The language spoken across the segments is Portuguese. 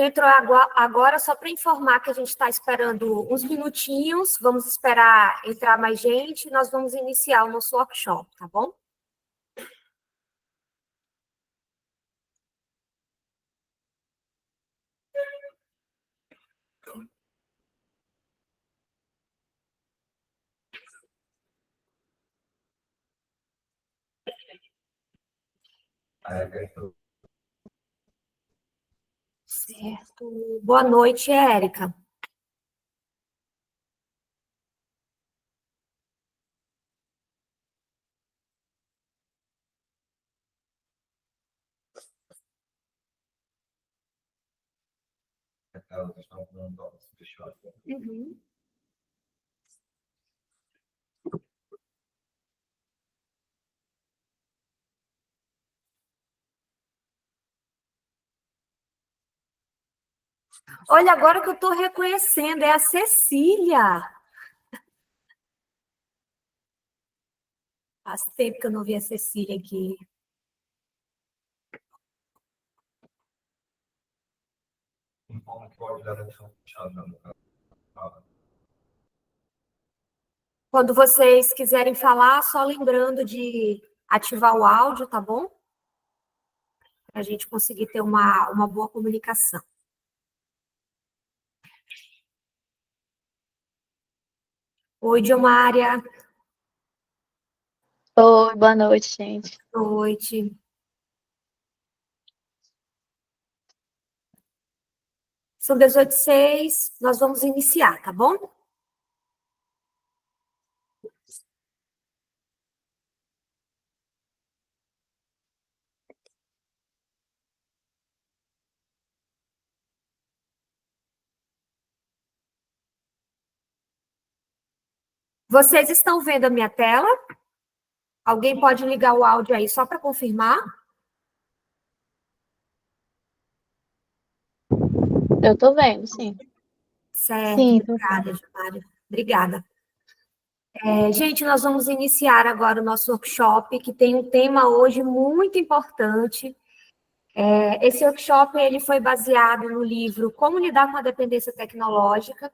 Entro agora só para informar que a gente está esperando uns minutinhos, vamos esperar entrar mais gente e nós vamos iniciar o nosso workshop, tá bom? Certo. Boa noite, Érica. Uhum. Olha, agora que eu estou reconhecendo, é a Cecília. Faz tempo que eu não vi a Cecília aqui. Quando vocês quiserem falar, só lembrando de ativar o áudio, tá bom? Para a gente conseguir ter uma boa comunicação. Oi, Diomária. Oi, boa noite, gente. Boa noite. São 18h06, nós vamos iniciar, tá bom? Vocês estão vendo a minha tela? Alguém pode ligar o áudio aí só para confirmar? Eu tô vendo, sim. Certo, Sim, obrigada, Gilmário. Obrigada. Gente, nós vamos iniciar agora o nosso workshop, que tem um tema hoje muito importante. Esse workshop ele foi baseado no livro Como Lidar com a Dependência Tecnológica,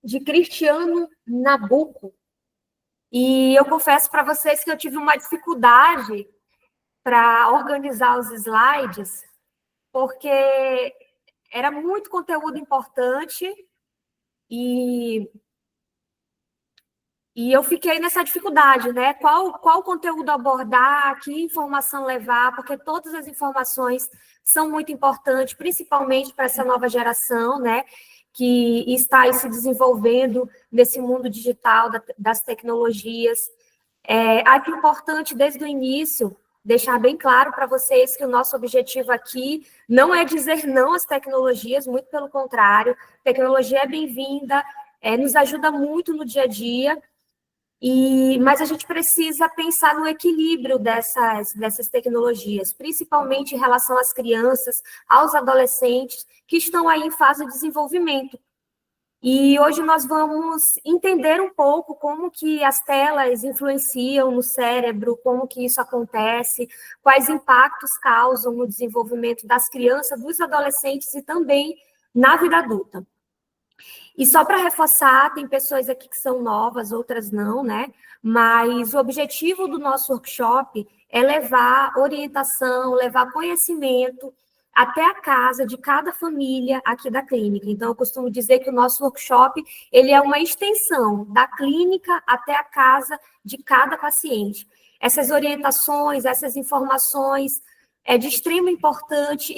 de Cristiano Nabuco. E eu confesso para vocês que eu tive uma dificuldade para organizar os slides, porque era muito conteúdo importante e eu fiquei nessa dificuldade, né? Qual conteúdo abordar, que informação levar, porque todas as informações são muito importantes, principalmente para essa nova geração, né? Que está aí se desenvolvendo nesse mundo digital, das tecnologias. Acho importante, desde o início, deixar bem claro para vocês que o nosso objetivo aqui não é dizer não às tecnologias, muito pelo contrário, tecnologia é bem-vinda, nos ajuda muito no dia a dia, mas a gente precisa pensar no equilíbrio dessas tecnologias, principalmente em relação às crianças, aos adolescentes, que estão aí em fase de desenvolvimento. E hoje nós vamos entender um pouco como que as telas influenciam no cérebro, como que isso acontece, quais impactos causam no desenvolvimento das crianças, dos adolescentes e também na vida adulta. E só para reforçar, tem pessoas aqui que são novas, outras não, né? Mas o objetivo do nosso workshop é levar orientação, levar conhecimento até a casa de cada família aqui da clínica. Então, eu costumo dizer que o nosso workshop, ele é uma extensão da clínica até a casa de cada paciente. Essas orientações, essas informações é de extrema importância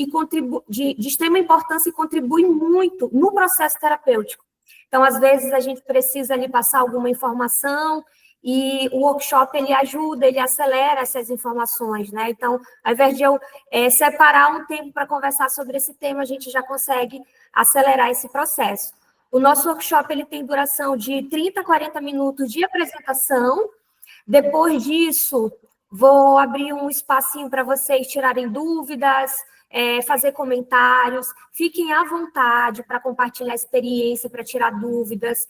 de extrema importância e contribui muito no processo terapêutico. Então, às vezes, a gente precisa ali passar alguma informação e o workshop, ele ajuda, ele acelera essas informações, né? Então, ao invés de eu separar um tempo para conversar sobre esse tema, a gente já consegue acelerar esse processo. O nosso workshop, ele tem duração de 30 a 40 minutos de apresentação. Depois disso, vou abrir um espacinho para vocês tirarem dúvidas, fazer comentários. Fiquem à vontade para compartilhar experiência, para tirar dúvidas.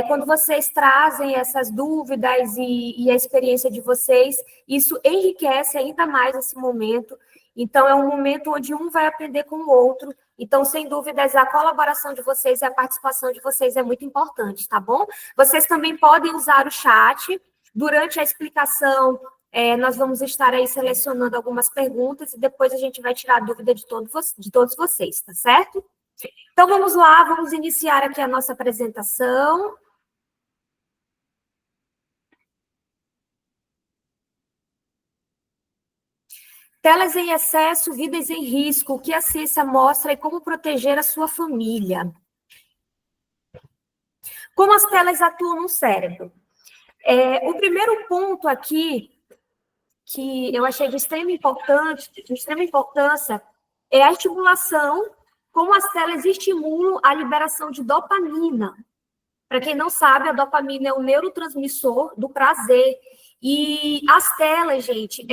Quando vocês trazem essas dúvidas e a experiência de vocês, isso enriquece ainda mais esse momento. Então, é um momento onde um vai aprender com o outro Então, sem dúvidas, a colaboração de vocês e a participação de vocês é muito importante, tá bom? Vocês também podem usar o chat. Durante a explicação, nós vamos estar aí selecionando algumas perguntas e depois a gente vai tirar a dúvida de todos vocês, tá certo? Então, vamos lá, vamos iniciar aqui a nossa apresentação. Telas em excesso, vidas em risco, o que a ciência mostra e como proteger a sua família. Como as telas atuam no cérebro? O primeiro ponto aqui, que eu achei de extrema importância, é a estimulação, como as telas estimulam a liberação de dopamina. Para quem não sabe, a dopamina é o neurotransmissor do prazer. E as telas, gente,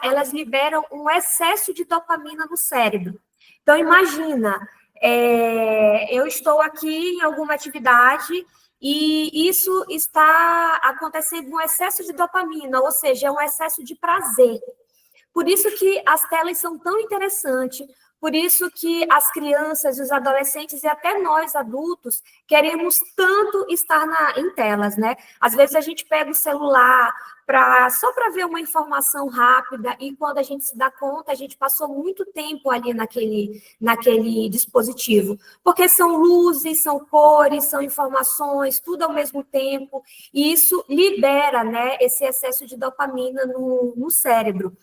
elas liberam um excesso de dopamina no cérebro. Então, imagina, eu estou aqui em alguma atividade e isso está acontecendo um excesso de dopamina, ou seja, é um excesso de prazer. Por isso que as telas são tão interessantes, por isso que as crianças, os adolescentes e até nós, adultos, queremos tanto estar em telas, né? Às vezes a gente pega o celular só para ver uma informação rápida e quando a gente se dá conta, a gente passou muito tempo ali naquele dispositivo. Porque são luzes, são cores, são informações, tudo ao mesmo tempo, e isso libera, né, esse excesso de dopamina no cérebro.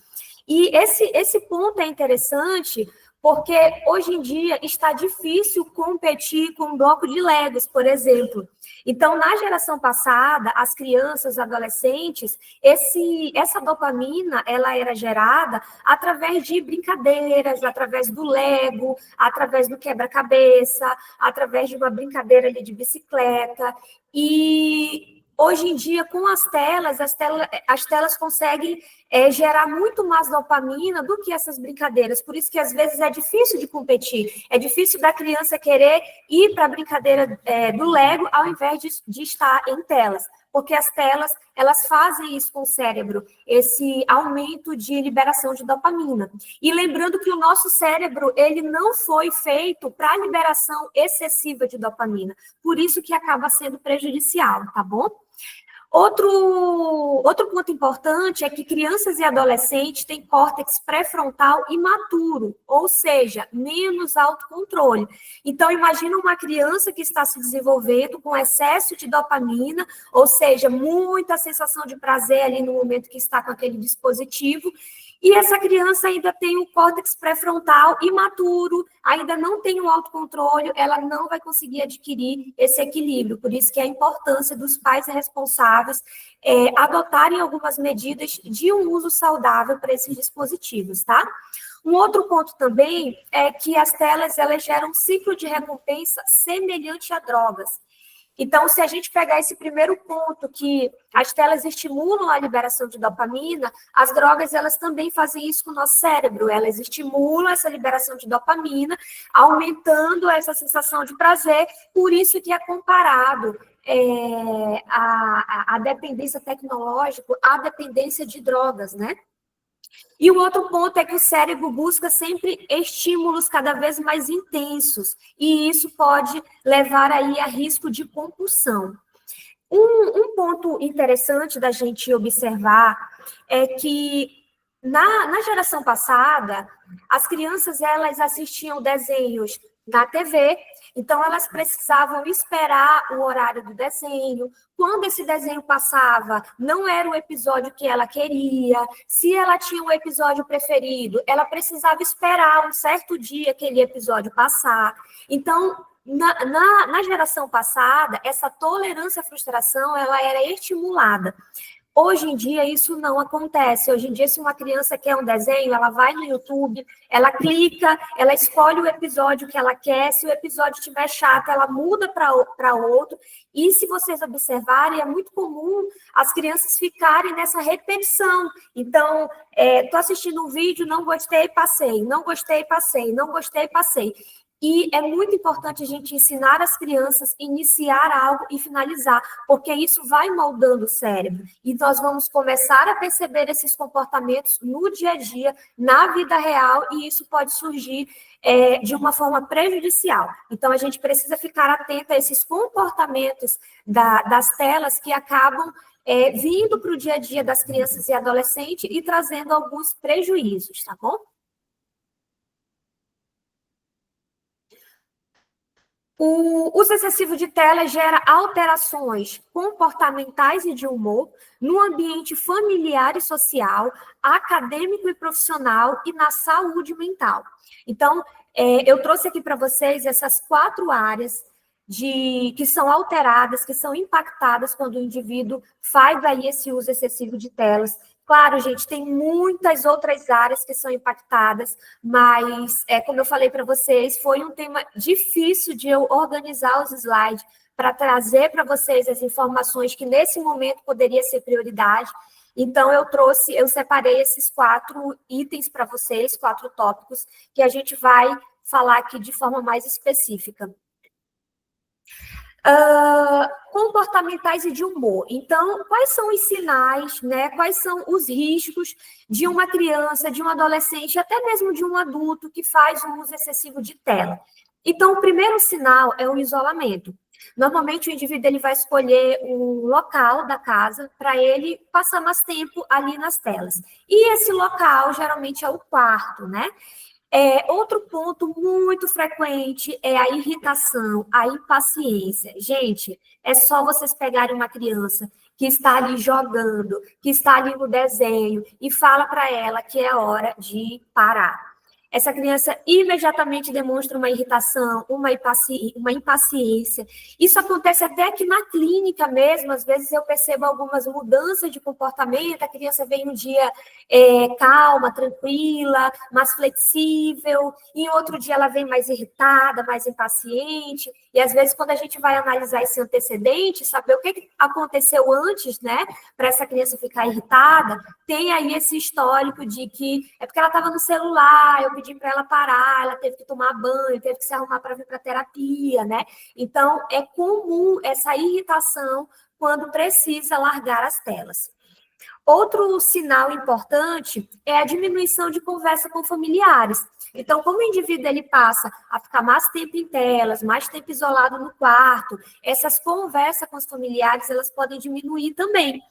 E esse ponto é interessante porque hoje em dia está difícil competir com um bloco de Legos, por exemplo. Então, na geração passada, as crianças, adolescentes, essa dopamina, ela era gerada através de brincadeiras, através do Lego, através do quebra-cabeça, através de uma brincadeira ali de bicicleta. E hoje em dia, com as telas conseguem gerar muito mais dopamina do que essas brincadeiras. Por isso que, às vezes, é difícil de competir. É difícil da criança querer ir para a brincadeira do Lego ao invés de estar em telas. Porque as telas, elas fazem isso com o cérebro, esse aumento de liberação de dopamina. E lembrando que o nosso cérebro, ele não foi feito para a liberação excessiva de dopamina. Por isso que acaba sendo prejudicial, tá bom? Outro ponto importante é que crianças e adolescentes têm córtex pré-frontal imaturo, ou seja, menos autocontrole. Então, imagina uma criança que está se desenvolvendo com excesso de dopamina, ou seja, muita sensação de prazer ali no momento que está com aquele dispositivo, e essa criança ainda tem o córtex pré-frontal imaturo, ainda não tem o autocontrole, ela não vai conseguir adquirir esse equilíbrio. Por isso que é a importância dos pais responsáveis adotarem algumas medidas de um uso saudável para esses dispositivos, tá? Um outro ponto também é que as telas, elas geram um ciclo de recompensa semelhante a drogas. Então, se a gente pegar esse primeiro ponto, que as telas estimulam a liberação de dopamina, as drogas, elas também fazem isso com o nosso cérebro. Elas estimulam essa liberação de dopamina, aumentando essa sensação de prazer. Por isso que é comparado a dependência tecnológica à dependência de drogas, né? E o outro ponto é que o cérebro busca sempre estímulos cada vez mais intensos, e isso pode levar aí a risco de compulsão. Um ponto interessante da gente observar é que na geração passada, as crianças, elas assistiam desenhos na TV, então elas precisavam esperar o horário do desenho. Quando esse desenho passava, não era o episódio que ela queria. Se ela tinha um episódio preferido, ela precisava esperar um certo dia aquele episódio passar. Então, na geração passada, essa tolerância à frustração, ela era estimulada. Hoje em dia, isso não acontece. Hoje em dia, se uma criança quer um desenho, ela vai no YouTube, ela clica, ela escolhe o episódio que ela quer. Se o episódio estiver chato, ela muda para outro. E se vocês observarem, é muito comum as crianças ficarem nessa repetição. Então, estou assistindo um vídeo, não gostei, passei. Não gostei, passei. Não gostei, passei. E é muito importante a gente ensinar as crianças a iniciar algo e finalizar, porque isso vai moldando o cérebro. E nós vamos começar a perceber esses comportamentos no dia a dia, na vida real, e isso pode surgir de uma forma prejudicial. Então, a gente precisa ficar atento a esses comportamentos das telas que acabam vindo para o dia a dia das crianças e adolescentes e trazendo alguns prejuízos, tá bom? O uso excessivo de tela gera alterações comportamentais e de humor no ambiente familiar e social, acadêmico e profissional e na saúde mental. Então, eu trouxe aqui para vocês essas 4 áreas que são alteradas, que são impactadas quando o indivíduo faz aí esse uso excessivo de telas. Claro, gente, tem muitas outras áreas que são impactadas, mas, como eu falei para vocês, foi um tema difícil de eu organizar os slides para trazer para vocês as informações que nesse momento poderia ser prioridade. Então, eu separei esses 4 itens para vocês, 4 tópicos, que a gente vai falar aqui de forma mais específica. Comportamentais e de humor. Então, quais são os sinais, né? Quais são os riscos de uma criança, de um adolescente, até mesmo de um adulto que faz um uso excessivo de tela? Então, o primeiro sinal é o isolamento. Normalmente, o indivíduo ele vai escolher um local da casa para ele passar mais tempo ali nas telas. E esse local, geralmente, é o quarto, né? Outro ponto muito frequente é a irritação, a impaciência. Gente, é só vocês pegarem uma criança que está ali jogando, que está ali no desenho, e fala para ela que é hora de parar. Essa criança imediatamente demonstra uma irritação, uma impaciência. Isso acontece até aqui na clínica mesmo. Às vezes eu percebo algumas mudanças de comportamento. A criança vem um dia calma, tranquila, mais flexível. E outro dia ela vem mais irritada, mais impaciente. E às vezes quando a gente vai analisar esse antecedente, saber o que aconteceu antes, né, para essa criança ficar irritada, tem aí esse histórico de que é porque ela estava no celular, eu pedi para ela parar, ela teve que tomar banho, teve que se arrumar para vir para terapia, né? Então, é comum essa irritação quando precisa largar as telas. Outro sinal importante é a diminuição de conversa com familiares. Então, como o indivíduo ele passa a ficar mais tempo em telas, mais tempo isolado no quarto, essas conversas com os familiares, elas podem diminuir também.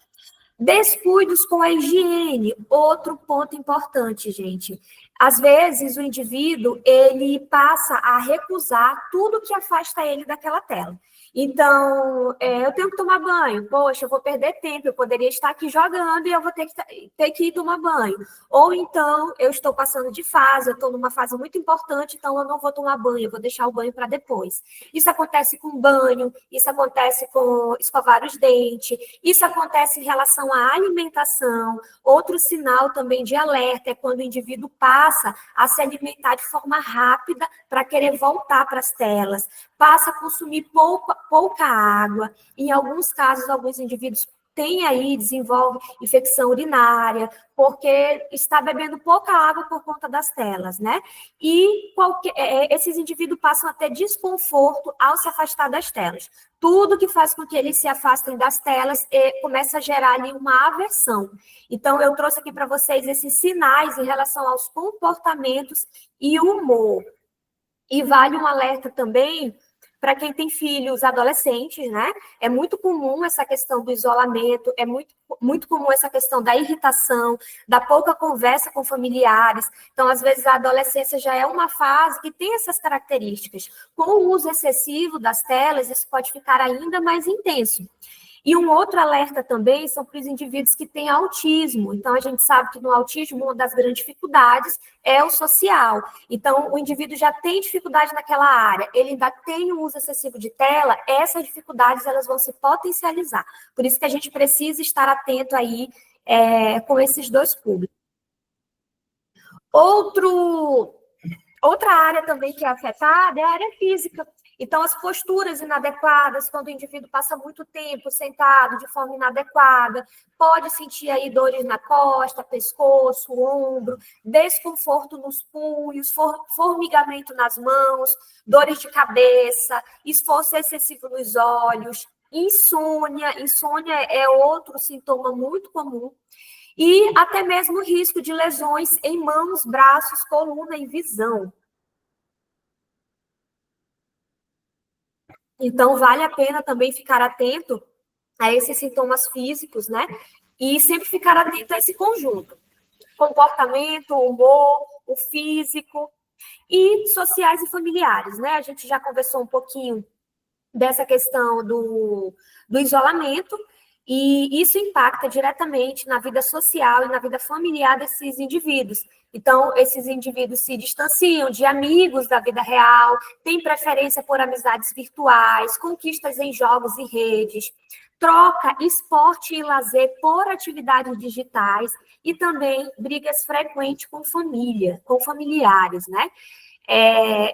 Descuidos com a higiene, outro ponto importante, gente. Às vezes, o indivíduo, ele passa a recusar tudo que afasta ele daquela tela. Então, eu tenho que tomar banho. Poxa, eu vou perder tempo, eu poderia estar aqui jogando e eu vou ter que ir tomar banho. Ou então, eu estou passando de fase, eu estou numa fase muito importante, então eu não vou tomar banho, eu vou deixar o banho para depois. Isso acontece com banho, isso acontece com escovar os dentes, isso acontece em relação à alimentação. Outro sinal também de alerta é quando o indivíduo passa a se alimentar de forma rápida para querer voltar para as telas, passa a consumir pouca água. Em alguns casos, alguns indivíduos desenvolve infecção urinária, porque está bebendo pouca água por conta das telas, né? E esses indivíduos passam a ter desconforto ao se afastar das telas. Tudo que faz com que eles se afastem das telas começa a gerar ali uma aversão. Então, eu trouxe aqui para vocês esses sinais em relação aos comportamentos e humor. E vale um alerta também para quem tem filhos adolescentes, né? É muito comum essa questão do isolamento, é muito comum essa questão da irritação, da pouca conversa com familiares. Então, às vezes, a adolescência já é uma fase que tem essas características. Com o uso excessivo das telas, isso pode ficar ainda mais intenso. E um outro alerta também são para os indivíduos que têm autismo. Então, a gente sabe que no autismo, uma das grandes dificuldades é o social. Então, o indivíduo já tem dificuldade naquela área, ele ainda tem o uso excessivo de tela, essas dificuldades elas vão se potencializar. Por isso que a gente precisa estar atento aí com esses dois públicos. Outra área também que é afetada é a área física. Então, as posturas inadequadas, quando o indivíduo passa muito tempo sentado de forma inadequada, pode sentir aí dores na costa, pescoço, ombro, desconforto nos punhos, formigamento nas mãos, dores de cabeça, esforço excessivo nos olhos, insônia. Insônia é outro sintoma muito comum. E até mesmo risco de lesões em mãos, braços, coluna e visão. Então, vale a pena também ficar atento a esses sintomas físicos, né? E sempre ficar atento a esse conjunto. Comportamento, humor, o físico e sociais e familiares, né? A gente já conversou um pouquinho dessa questão do isolamento, e isso impacta diretamente na vida social e na vida familiar desses indivíduos. Então, esses indivíduos se distanciam de amigos da vida real, têm preferência por amizades virtuais, conquistas em jogos e redes, troca esporte e lazer por atividades digitais e também brigas frequentes com família, com familiares, né?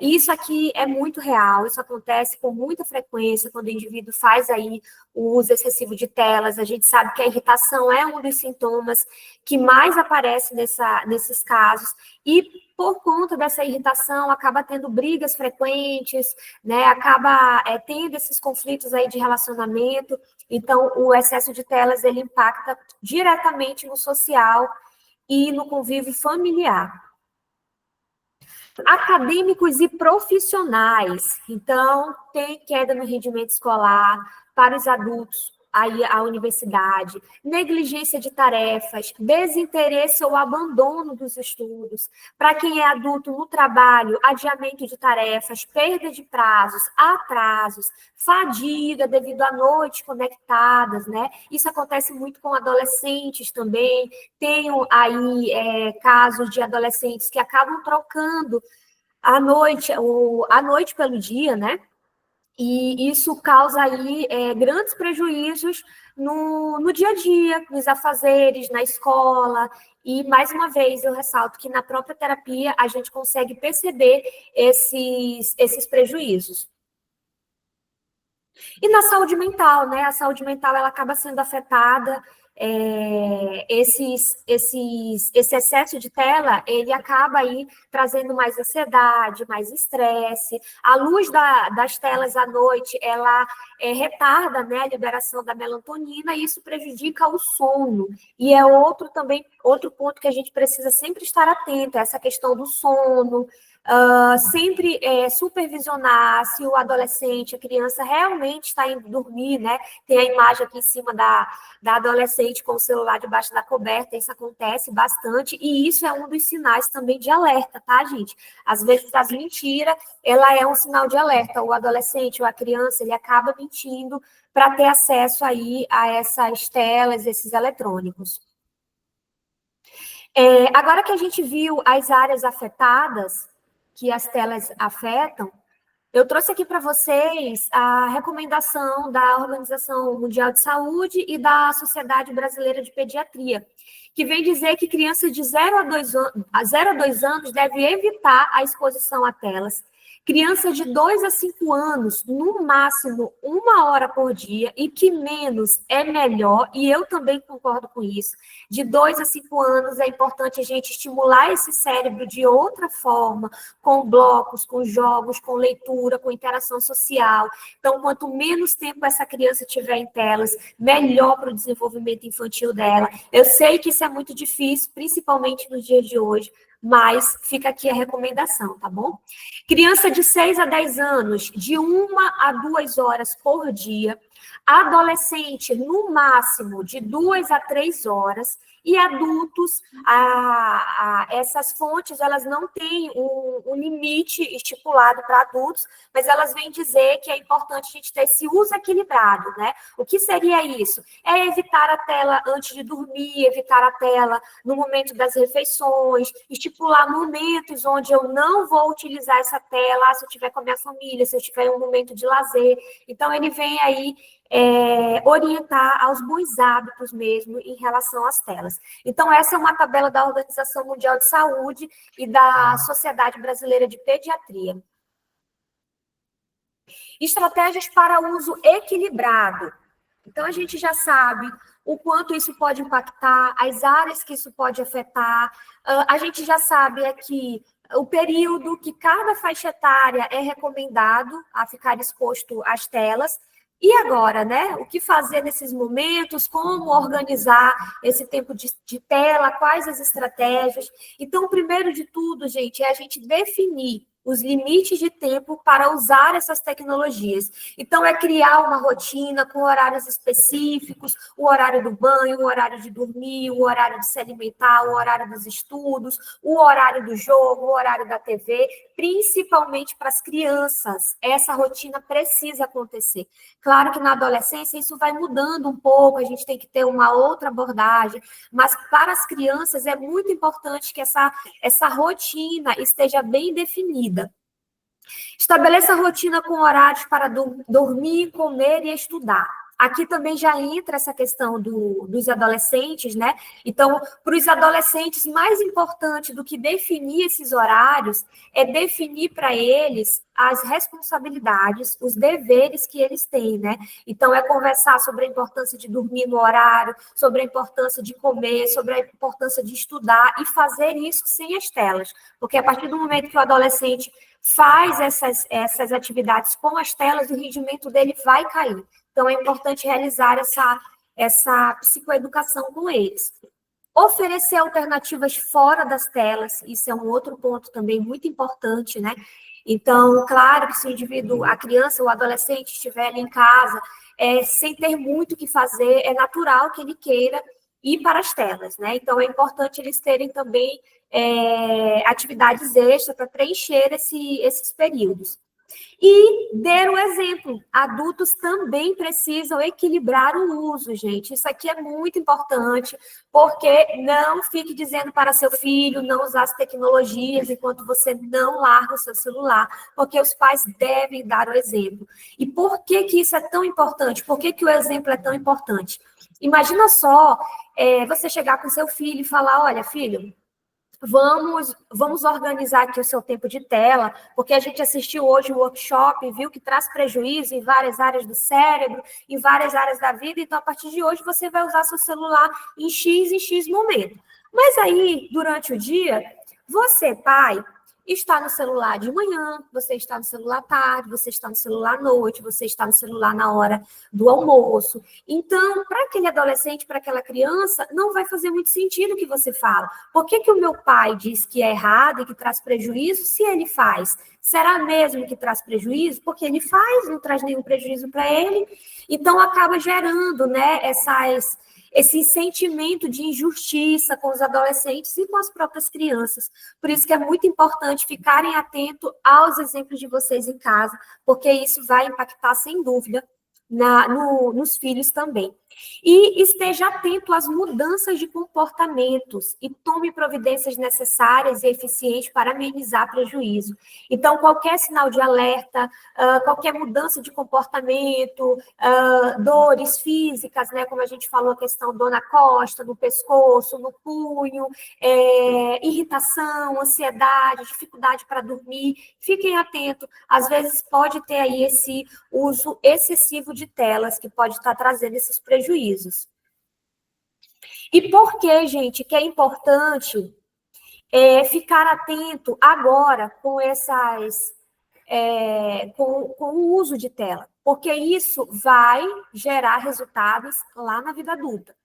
Isso aqui é muito real, isso acontece com muita frequência quando o indivíduo faz aí o uso excessivo de telas. A gente sabe que a irritação é um dos sintomas que mais aparece nesses casos, e por conta dessa irritação acaba tendo brigas frequentes, né? Acaba tendo esses conflitos aí de relacionamento. Então, o excesso de telas, ele impacta diretamente no social e no convívio familiar. Acadêmicos e profissionais. Então, tem queda no rendimento escolar para os adultos, aí a universidade, negligência de tarefas, desinteresse ou abandono dos estudos. Para quem é adulto no trabalho, adiamento de tarefas, perda de prazos, atrasos, fadiga devido à noite conectadas, né? Isso acontece muito com adolescentes também. Tenho aí casos de adolescentes que acabam trocando a noite pelo dia, né? E isso causa aí grandes prejuízos no dia a dia, nos afazeres, na escola. E, mais uma vez, eu ressalto que na própria terapia a gente consegue perceber esses prejuízos. E na saúde mental, né? A saúde mental, ela acaba sendo afetada. Esse excesso de tela, ele acaba aí trazendo mais ansiedade, mais estresse. A luz das telas à noite, ela retarda, né, a liberação da melatonina, e isso prejudica o sono. E é outro ponto que a gente precisa sempre estar atento, essa questão do sono. Sempre supervisionar se o adolescente, a criança realmente está indo dormir, né? Tem a imagem aqui em cima da adolescente com o celular debaixo da coberta. Isso acontece bastante, e isso é um dos sinais também de alerta, tá, gente? Às vezes, as mentiras, ela é um sinal de alerta. O adolescente ou a criança, ele acaba mentindo para ter acesso aí a essas telas, esses eletrônicos. Agora que a gente viu as áreas afetadas, que as telas afetam, eu trouxe aqui para vocês a recomendação da Organização Mundial de Saúde e da Sociedade Brasileira de Pediatria, que vem dizer que crianças de 0 a 2 anos devem evitar a exposição a telas. Crianças de 2 a 5 anos, no máximo 1 hora por dia, e que menos é melhor, e eu também concordo com isso. De 2 a 5 anos é importante a gente estimular esse cérebro de outra forma, com blocos, com jogos, com leitura, com interação social. Então, quanto menos tempo essa criança tiver em telas, melhor para o desenvolvimento infantil dela. Eu sei que isso é muito difícil, principalmente nos dias de hoje, mas fica aqui a recomendação, tá bom? Criança de 6 a 10 anos, de 1 a 2 horas por dia. Adolescente, no máximo, de 2 a 3 horas. E adultos, essas fontes, elas não têm um limite estipulado para adultos, mas elas vêm dizer que é importante a gente ter esse uso equilibrado, né? O que seria isso? É evitar a tela antes de dormir, evitar a tela no momento das refeições, estipular momentos onde eu não vou utilizar essa tela, se eu estiver com a minha família, se eu estiver em um momento de lazer. Então, ele vem aí orientar aos bons hábitos mesmo em relação às telas. Então, essa é uma tabela da Organização Mundial de Saúde e da Sociedade Brasileira de Pediatria. Estratégias para uso equilibrado. Então, a gente já sabe o quanto isso pode impactar, as áreas que isso pode afetar. A gente já sabe aqui o período que cada faixa etária é recomendado a ficar exposto às telas. E agora, né? O que fazer nesses momentos? Como organizar esse tempo de tela? Quais as estratégias? Então, primeiro de tudo, gente, é a gente definir os limites de tempo para usar essas tecnologias. Então, é criar uma rotina com horários específicos, o horário do banho, o horário de dormir, o horário de se alimentar, o horário dos estudos, o horário do jogo, o horário da TV, principalmente para as crianças. Essa rotina precisa acontecer. Claro que na adolescência isso vai mudando um pouco, a gente tem que ter uma outra abordagem, mas para as crianças é muito importante que essa rotina esteja bem definida. Estabeleça rotina com horários para dormir, comer e estudar. Aqui também já entra essa questão dos adolescentes, né? Então, para os adolescentes, mais importante do que definir esses horários é definir para eles as responsabilidades, os deveres que eles têm, né? Então, é conversar sobre a importância de dormir no horário, sobre a importância de comer, sobre a importância de estudar e fazer isso sem as telas. Porque a partir do momento que o adolescente faz essas atividades com as telas, o rendimento dele vai cair. Então, é importante realizar essa psicoeducação com eles. Oferecer alternativas fora das telas, isso é um outro ponto também muito importante, né? Então, claro que se o indivíduo, a criança ou o adolescente estiver ali em casa, sem ter muito o que fazer, é natural que ele queira ir para as telas, né? Então, é importante eles terem também atividades extras para preencher esses períodos. E dar o exemplo. Adultos também precisam equilibrar o uso, gente. Isso aqui é muito importante, porque não fique dizendo para seu filho não usar as tecnologias enquanto você não larga o seu celular, porque os pais devem dar o exemplo. E por que isso é tão importante? Por que o exemplo é tão importante? Imagina só você chegar com seu filho e falar, olha, filho, vamos organizar aqui o seu tempo de tela, porque a gente assistiu hoje o workshop e viu que traz prejuízo em várias áreas do cérebro, em várias áreas da vida, então a partir de hoje você vai usar seu celular em X momento. Mas aí, durante o dia, você, pai, está no celular de manhã, você está no celular à tarde, você está no celular à noite, você está no celular na hora do almoço. Então, para aquele adolescente, para aquela criança, não vai fazer muito sentido o que você fala. Por que o meu pai diz que é errado e que traz prejuízo se ele faz? Será mesmo que traz prejuízo? Porque ele faz, não traz nenhum prejuízo para ele. Então, acaba gerando, né, esse sentimento de injustiça com os adolescentes e com as próprias crianças. Por isso que é muito importante ficarem atentos aos exemplos de vocês em casa, porque isso vai impactar, sem dúvida, nos filhos também. E esteja atento às mudanças de comportamentos e tome providências necessárias e eficientes para amenizar prejuízo. Então, qualquer sinal de alerta, qualquer mudança de comportamento, dores físicas, né, como a gente falou, a questão dor na costa, no pescoço, no punho, irritação, ansiedade, dificuldade para dormir, fiquem atentos. Às vezes pode ter aí esse uso excessivo de telas que pode estar trazendo esses prejuízos. E por que, gente, que é importante ficar atento agora com com o uso de tela? Porque isso vai gerar resultados lá na vida adulta.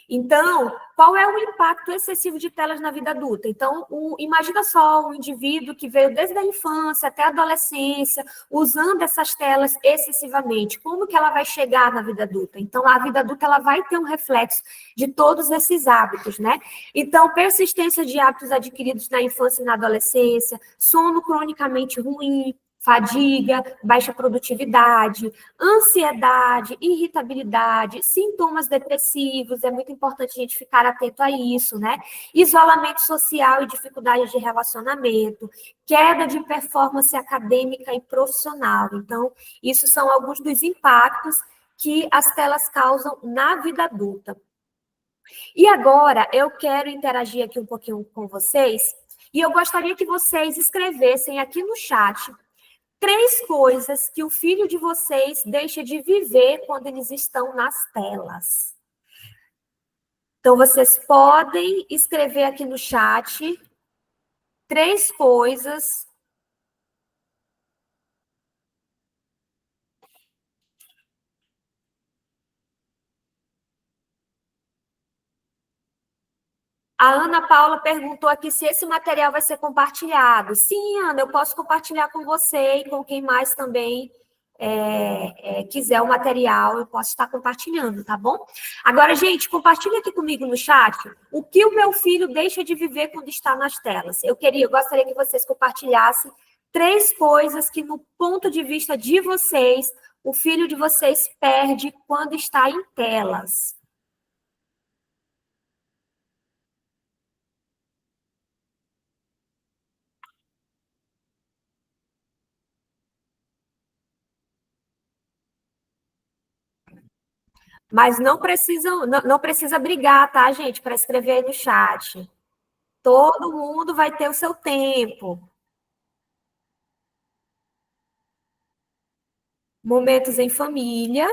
Então, qual é o impacto excessivo de telas na vida adulta? Então, imagina só um indivíduo que veio desde a infância até a adolescência, usando essas telas excessivamente. Como que ela vai chegar na vida adulta? Então, a vida adulta ela vai ter um reflexo de todos esses hábitos, né? Então, persistência de hábitos adquiridos na infância e na adolescência, sono cronicamente ruim, fadiga, baixa produtividade, ansiedade, irritabilidade, sintomas depressivos, é muito importante a gente ficar atento a isso, né? Isolamento social e dificuldade de relacionamento, queda de performance acadêmica e profissional. Então, isso são alguns dos impactos que as telas causam na vida adulta. E agora eu quero interagir aqui um pouquinho com vocês, e eu gostaria que vocês escrevessem aqui no chat 3 coisas que o filho de vocês deixa de viver quando eles estão nas telas. Então, vocês podem escrever aqui no chat 3 coisas. A Ana Paula perguntou aqui se esse material vai ser compartilhado. Sim, Ana, eu posso compartilhar com você e com quem mais também quiser o material, eu posso estar compartilhando, tá bom? Agora, gente, compartilha aqui comigo no chat o que o meu filho deixa de viver quando está nas telas. Eu gostaria que vocês compartilhassem 3 coisas que, no ponto de vista de vocês, o filho de vocês perde quando está em telas. Mas não precisa brigar, tá, gente, para escrever aí no chat. Todo mundo vai ter o seu tempo. Momentos em família.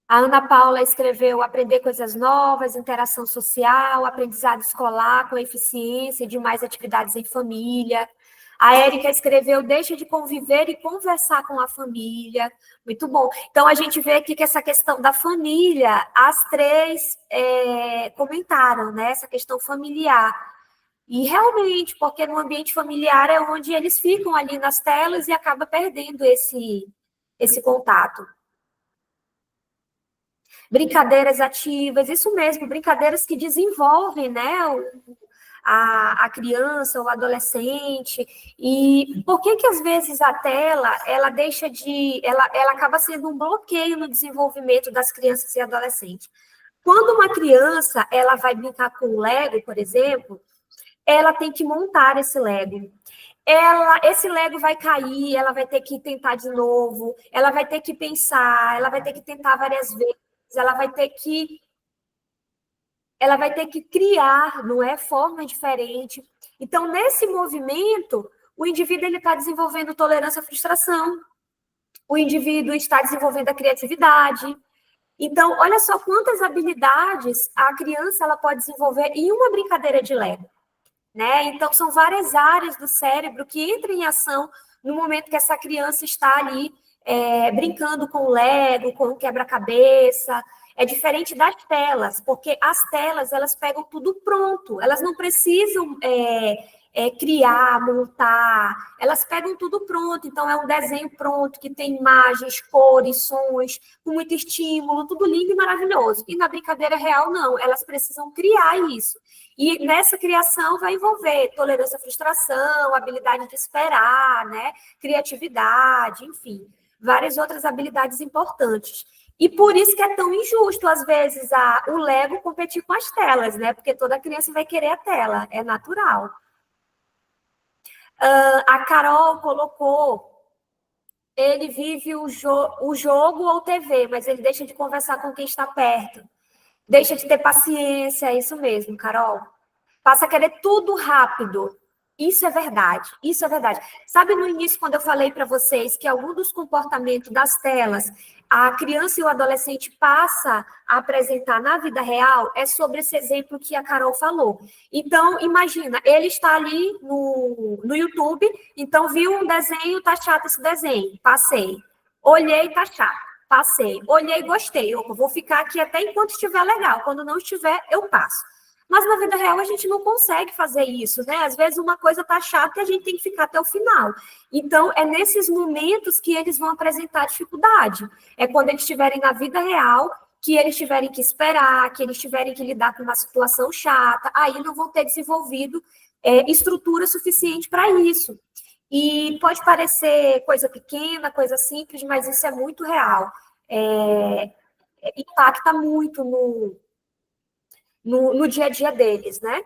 A Ana Paula escreveu aprender coisas novas, interação social, aprendizado escolar com eficiência e demais atividades em família. A Érica escreveu deixa de conviver e conversar com a família. Muito bom. Então, a gente vê aqui que essa questão da família, as 3 comentaram, né? Essa questão familiar. E realmente, porque no ambiente familiar é onde eles ficam ali nas telas e acaba perdendo esse contato. Brincadeiras ativas, isso mesmo, brincadeiras que desenvolvem, né, a criança, o adolescente. E por que às vezes a tela, ela acaba sendo um bloqueio no desenvolvimento das crianças e adolescentes? Quando uma criança, ela vai brincar com o Lego, por exemplo, ela tem que montar esse Lego. Esse Lego vai cair, ela vai ter que tentar de novo, ela vai ter que pensar, ela vai ter que tentar várias vezes, ela vai ter que criar, não é, forma diferente. Então, nesse movimento, o indivíduo ele está desenvolvendo tolerância à frustração, o indivíduo está desenvolvendo a criatividade. Então, olha só quantas habilidades a criança ela pode desenvolver em uma brincadeira de Lego. Né? Então, são várias áreas do cérebro que entram em ação no momento que essa criança está ali brincando com o Lego, com o quebra-cabeça. É diferente das telas, porque as telas, elas pegam tudo pronto, elas não precisam criar, montar, elas pegam tudo pronto, então é um desenho pronto, que tem imagens, cores, sons, com muito estímulo, tudo lindo e maravilhoso. E na brincadeira real, não, elas precisam criar isso. E nessa criação vai envolver tolerância à frustração, habilidade de esperar, né? Criatividade, enfim, várias outras habilidades importantes. E por isso que é tão injusto, às vezes, o Lego competir com as telas, né? Porque toda criança vai querer a tela, é natural. A Carol colocou, ele vive o jogo ou TV, mas ele deixa de conversar com quem está perto. Deixa de ter paciência, é isso mesmo, Carol. Passa a querer tudo rápido. Isso é verdade, isso é verdade. Sabe no início, quando eu falei para vocês que algum dos comportamentos das telas, a criança e o adolescente passa a apresentar na vida real, é sobre esse exemplo que a Carol falou. Então, imagina, ele está ali no YouTube, então viu um desenho, tá chato esse desenho, passei. Olhei, tá chato. Passei, olhei, gostei. Eu vou ficar aqui até enquanto estiver legal. Quando não estiver, eu passo. Mas na vida real a gente não consegue fazer isso, né? Às vezes uma coisa tá chata e a gente tem que ficar até o final. Então, é nesses momentos que eles vão apresentar dificuldade. É quando eles estiverem na vida real, que eles tiverem que esperar, que eles tiverem que lidar com uma situação chata, aí não vão ter desenvolvido estrutura suficiente para isso. E pode parecer coisa pequena, coisa simples, mas isso é muito real. Impacta muito no dia a dia deles, né?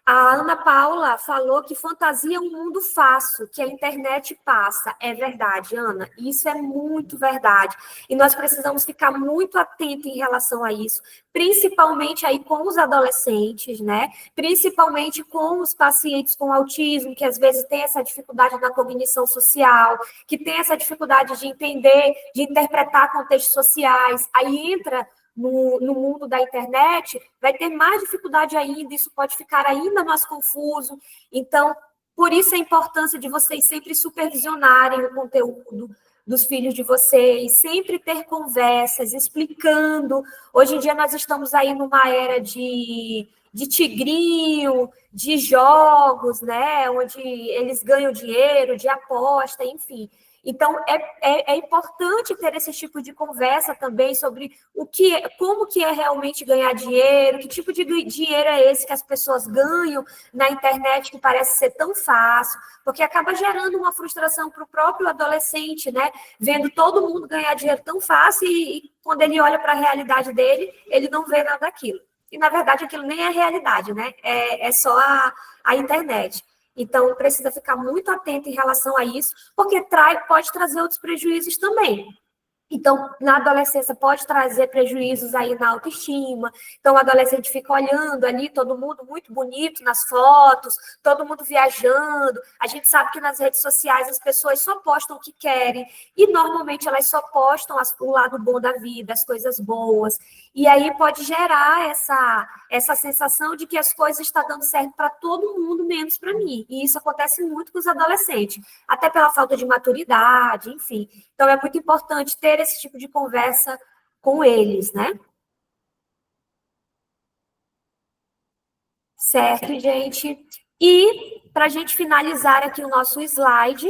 A Ana Paula falou que fantasia é um mundo fácil, que a internet passa. É verdade, Ana. Isso é muito verdade. E nós precisamos ficar muito atentos em relação a isso, principalmente aí com os adolescentes, né? Principalmente com os pacientes com autismo, que às vezes têm essa dificuldade na cognição social, que tem essa dificuldade de entender, de interpretar contextos sociais. Aí entra no mundo da internet, vai ter mais dificuldade ainda, isso pode ficar ainda mais confuso. Então, por isso a importância de vocês sempre supervisionarem o conteúdo dos filhos de vocês, sempre ter conversas, explicando. Hoje em dia nós estamos aí numa era de tigrinho, de jogos, né, onde eles ganham dinheiro, de aposta, enfim. Então, é importante ter esse tipo de conversa também sobre como que é realmente ganhar dinheiro, que tipo de dinheiro é esse que as pessoas ganham na internet, que parece ser tão fácil, porque acaba gerando uma frustração para o próprio adolescente, né? Vendo todo mundo ganhar dinheiro tão fácil e quando ele olha para a realidade dele, ele não vê nada daquilo. E, na verdade, aquilo nem é realidade, né? É só a internet. Então, precisa ficar muito atento em relação a isso, porque pode trazer outros prejuízos também. Então, na adolescência pode trazer prejuízos aí na autoestima. Então, o adolescente fica olhando ali, todo mundo muito bonito nas fotos, todo mundo viajando. A gente sabe que nas redes sociais as pessoas só postam o que querem e normalmente elas só postam o lado bom da vida, as coisas boas. E aí pode gerar essa sensação de que as coisas estão dando certo para todo mundo, menos para mim. E isso acontece muito com os adolescentes, até pela falta de maturidade, enfim. Então, é muito importante ter esse tipo de conversa com eles, né? Certo, gente? E, para a gente finalizar aqui o nosso slide,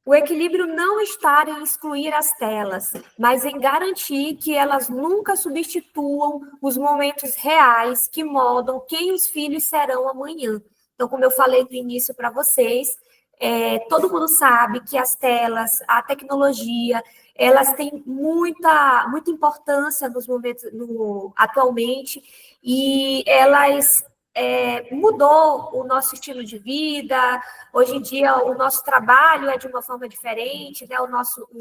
o equilíbrio não está em excluir as telas, mas em garantir que elas nunca substituam os momentos reais que moldam quem os filhos serão amanhã. Então, como eu falei no início para vocês, todo mundo sabe que as telas, a tecnologia, elas têm muita importância nos momentos, atualmente, e elas mudou o nosso estilo de vida. Hoje em dia, o nosso trabalho é de uma forma diferente, né? Os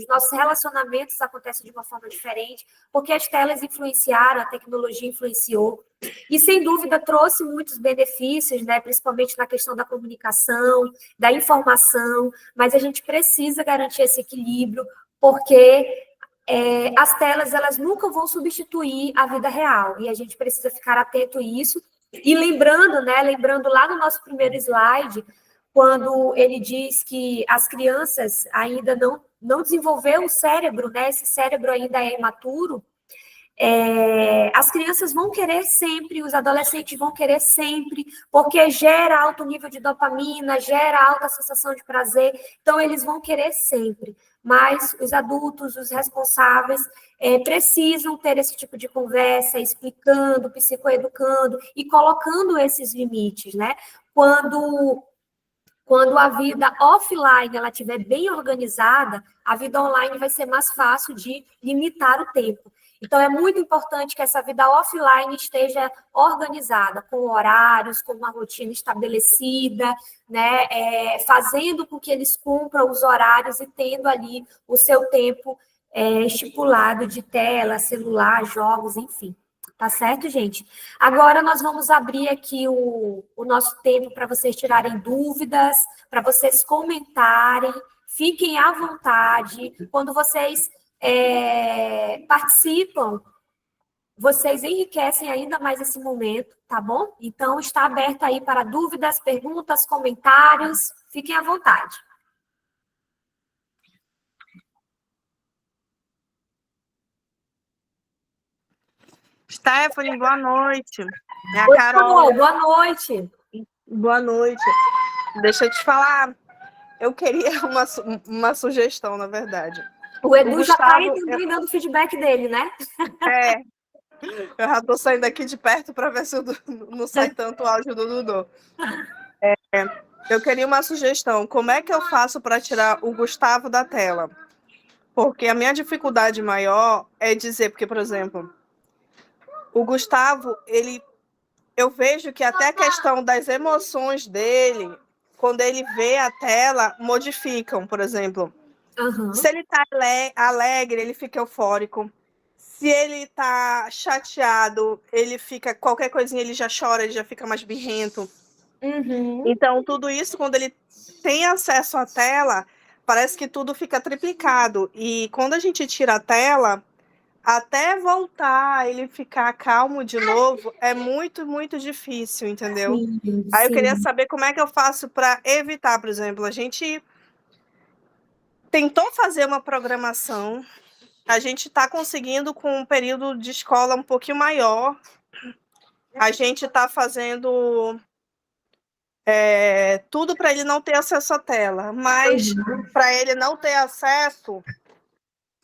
nossos relacionamentos acontecem de uma forma diferente, porque as telas influenciaram, a tecnologia influenciou. E, sem dúvida, trouxe muitos benefícios, né? Principalmente na questão da comunicação, da informação, mas a gente precisa garantir esse equilíbrio, porque as telas elas nunca vão substituir a vida real, e a gente precisa ficar atento a isso. E lembrando, né, lembrando lá no nosso primeiro slide, quando ele diz que as crianças ainda não desenvolveram o cérebro, né, esse cérebro ainda é imaturo, as crianças vão querer sempre, os adolescentes vão querer sempre, porque gera alto nível de dopamina, gera alta sensação de prazer, então eles vão querer sempre. Mas os adultos, os responsáveis, precisam ter esse tipo de conversa, explicando, psicoeducando e colocando esses limites, né? Quando a vida offline ela estiver bem organizada, a vida online vai ser mais fácil de limitar o tempo. Então, é muito importante que essa vida offline esteja organizada, com horários, com uma rotina estabelecida, né? Fazendo com que eles cumpram os horários e tendo ali o seu tempo estipulado de tela, celular, jogos, enfim. Tá certo, gente? Agora nós vamos abrir aqui o nosso tempo para vocês tirarem dúvidas, para vocês comentarem, fiquem à vontade. Quando vocês participam, vocês enriquecem ainda mais esse momento, tá bom? Então, está aberto aí para dúvidas, perguntas, comentários, fiquem à vontade. Stephanie, boa noite. É a Oi, Carol. boa noite. Boa noite. Deixa eu te falar. Eu queria uma sugestão, na verdade. O Edu Gustavo, já está aí também dando feedback dele, né? Eu já estou saindo aqui de perto para ver se não sai tanto áudio do Dudu. Eu queria uma sugestão. Como é que eu faço para tirar o Gustavo da tela? Porque a minha dificuldade maior é dizer, porque, por exemplo, o Gustavo, eu vejo que até a questão das emoções dele, quando ele vê a tela, modificam, por exemplo. Se ele está alegre, ele fica eufórico. Se ele está chateado, ele fica, qualquer coisinha ele já chora, ele já fica mais birrento. Então, tudo isso, quando ele tem acesso à tela, parece que tudo fica triplicado. E quando a gente tira a tela, até voltar, ele ficar calmo de novo, é muito, muito difícil, entendeu? Sim, Aí eu queria sim. saber como é que eu faço para evitar, por exemplo, a gente tentou fazer uma programação, a gente está conseguindo com um período de escola um pouquinho maior, a gente está fazendo tudo para ele não ter acesso à tela, mas para ele não ter acesso,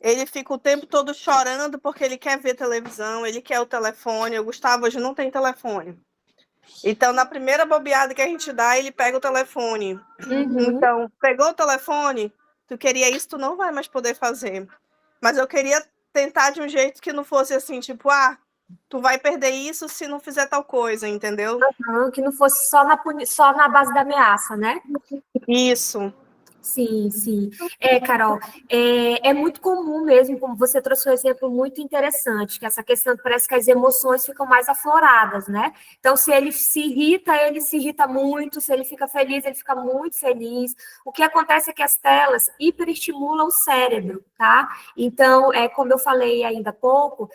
ele fica o tempo todo chorando porque ele quer ver televisão, ele quer o telefone. O Gustavo hoje não tem telefone. Então, na primeira bobeada que a gente dá, ele pega o telefone. Então, pegou o telefone, tu queria isso, tu não vai mais poder fazer. Mas eu queria tentar de um jeito que não fosse assim, tipo, tu vai perder isso se não fizer tal coisa, entendeu? Que não fosse só na base da ameaça, né? Isso. Sim, sim. Carol, é muito comum mesmo, como você trouxe um exemplo muito interessante, que essa questão parece que as emoções ficam mais afloradas, né? Então, se ele se irrita muito, se ele fica feliz, ele fica muito feliz. O que acontece é que as telas hiperestimulam o cérebro, tá? Então, como eu falei ainda há pouco,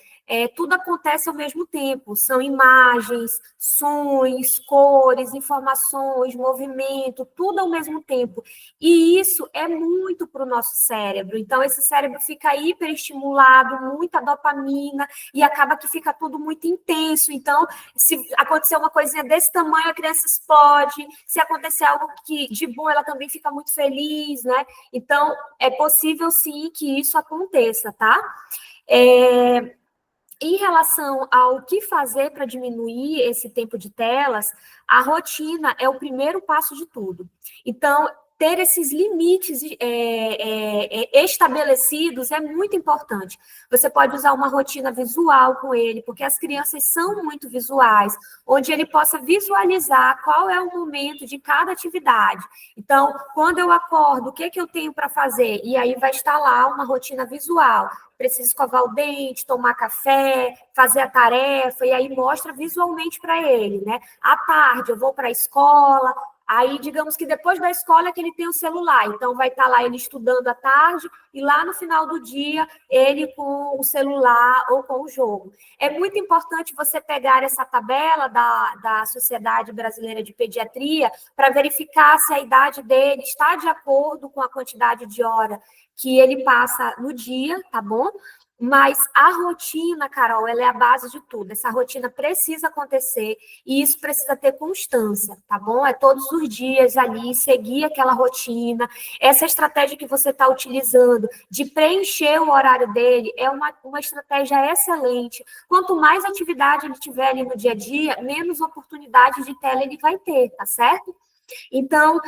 tudo acontece ao mesmo tempo. São imagens, sons, cores, informações, movimento, tudo ao mesmo tempo. E isso é muito para o nosso cérebro. Então, esse cérebro fica hiperestimulado, muita dopamina, e acaba que fica tudo muito intenso. Então, se acontecer uma coisinha desse tamanho, a criança explode. Se acontecer algo que de bom, ela também fica muito feliz, né? Então, é possível, sim, que isso aconteça, tá? Em relação ao que fazer para diminuir esse tempo de telas, a rotina é o primeiro passo de tudo. Então, ter esses limites estabelecidos é muito importante. Você pode usar uma rotina visual com ele, porque as crianças são muito visuais, onde ele possa visualizar qual é o momento de cada atividade. Então, quando eu acordo, o que eu tenho para fazer? E aí vai estar lá uma rotina visual. Preciso escovar o dente, tomar café, fazer a tarefa, e aí mostra visualmente para ele, né? À tarde eu vou para a escola, aí digamos que depois da escola é que ele tem o celular, então vai estar lá ele estudando à tarde, e lá no final do dia ele com o celular ou com o jogo. É muito importante você pegar essa tabela da Sociedade Brasileira de Pediatria para verificar se a idade dele está de acordo com a quantidade de hora que ele passa no dia, tá bom? Mas a rotina, Carol, ela é a base de tudo. Essa rotina precisa acontecer e isso precisa ter constância, tá bom? É todos os dias ali, seguir aquela rotina. Essa estratégia que você está utilizando de preencher o horário dele é uma estratégia excelente. Quanto mais atividade ele tiver ali no dia a dia, menos oportunidade de tela ele vai ter, tá certo? Então,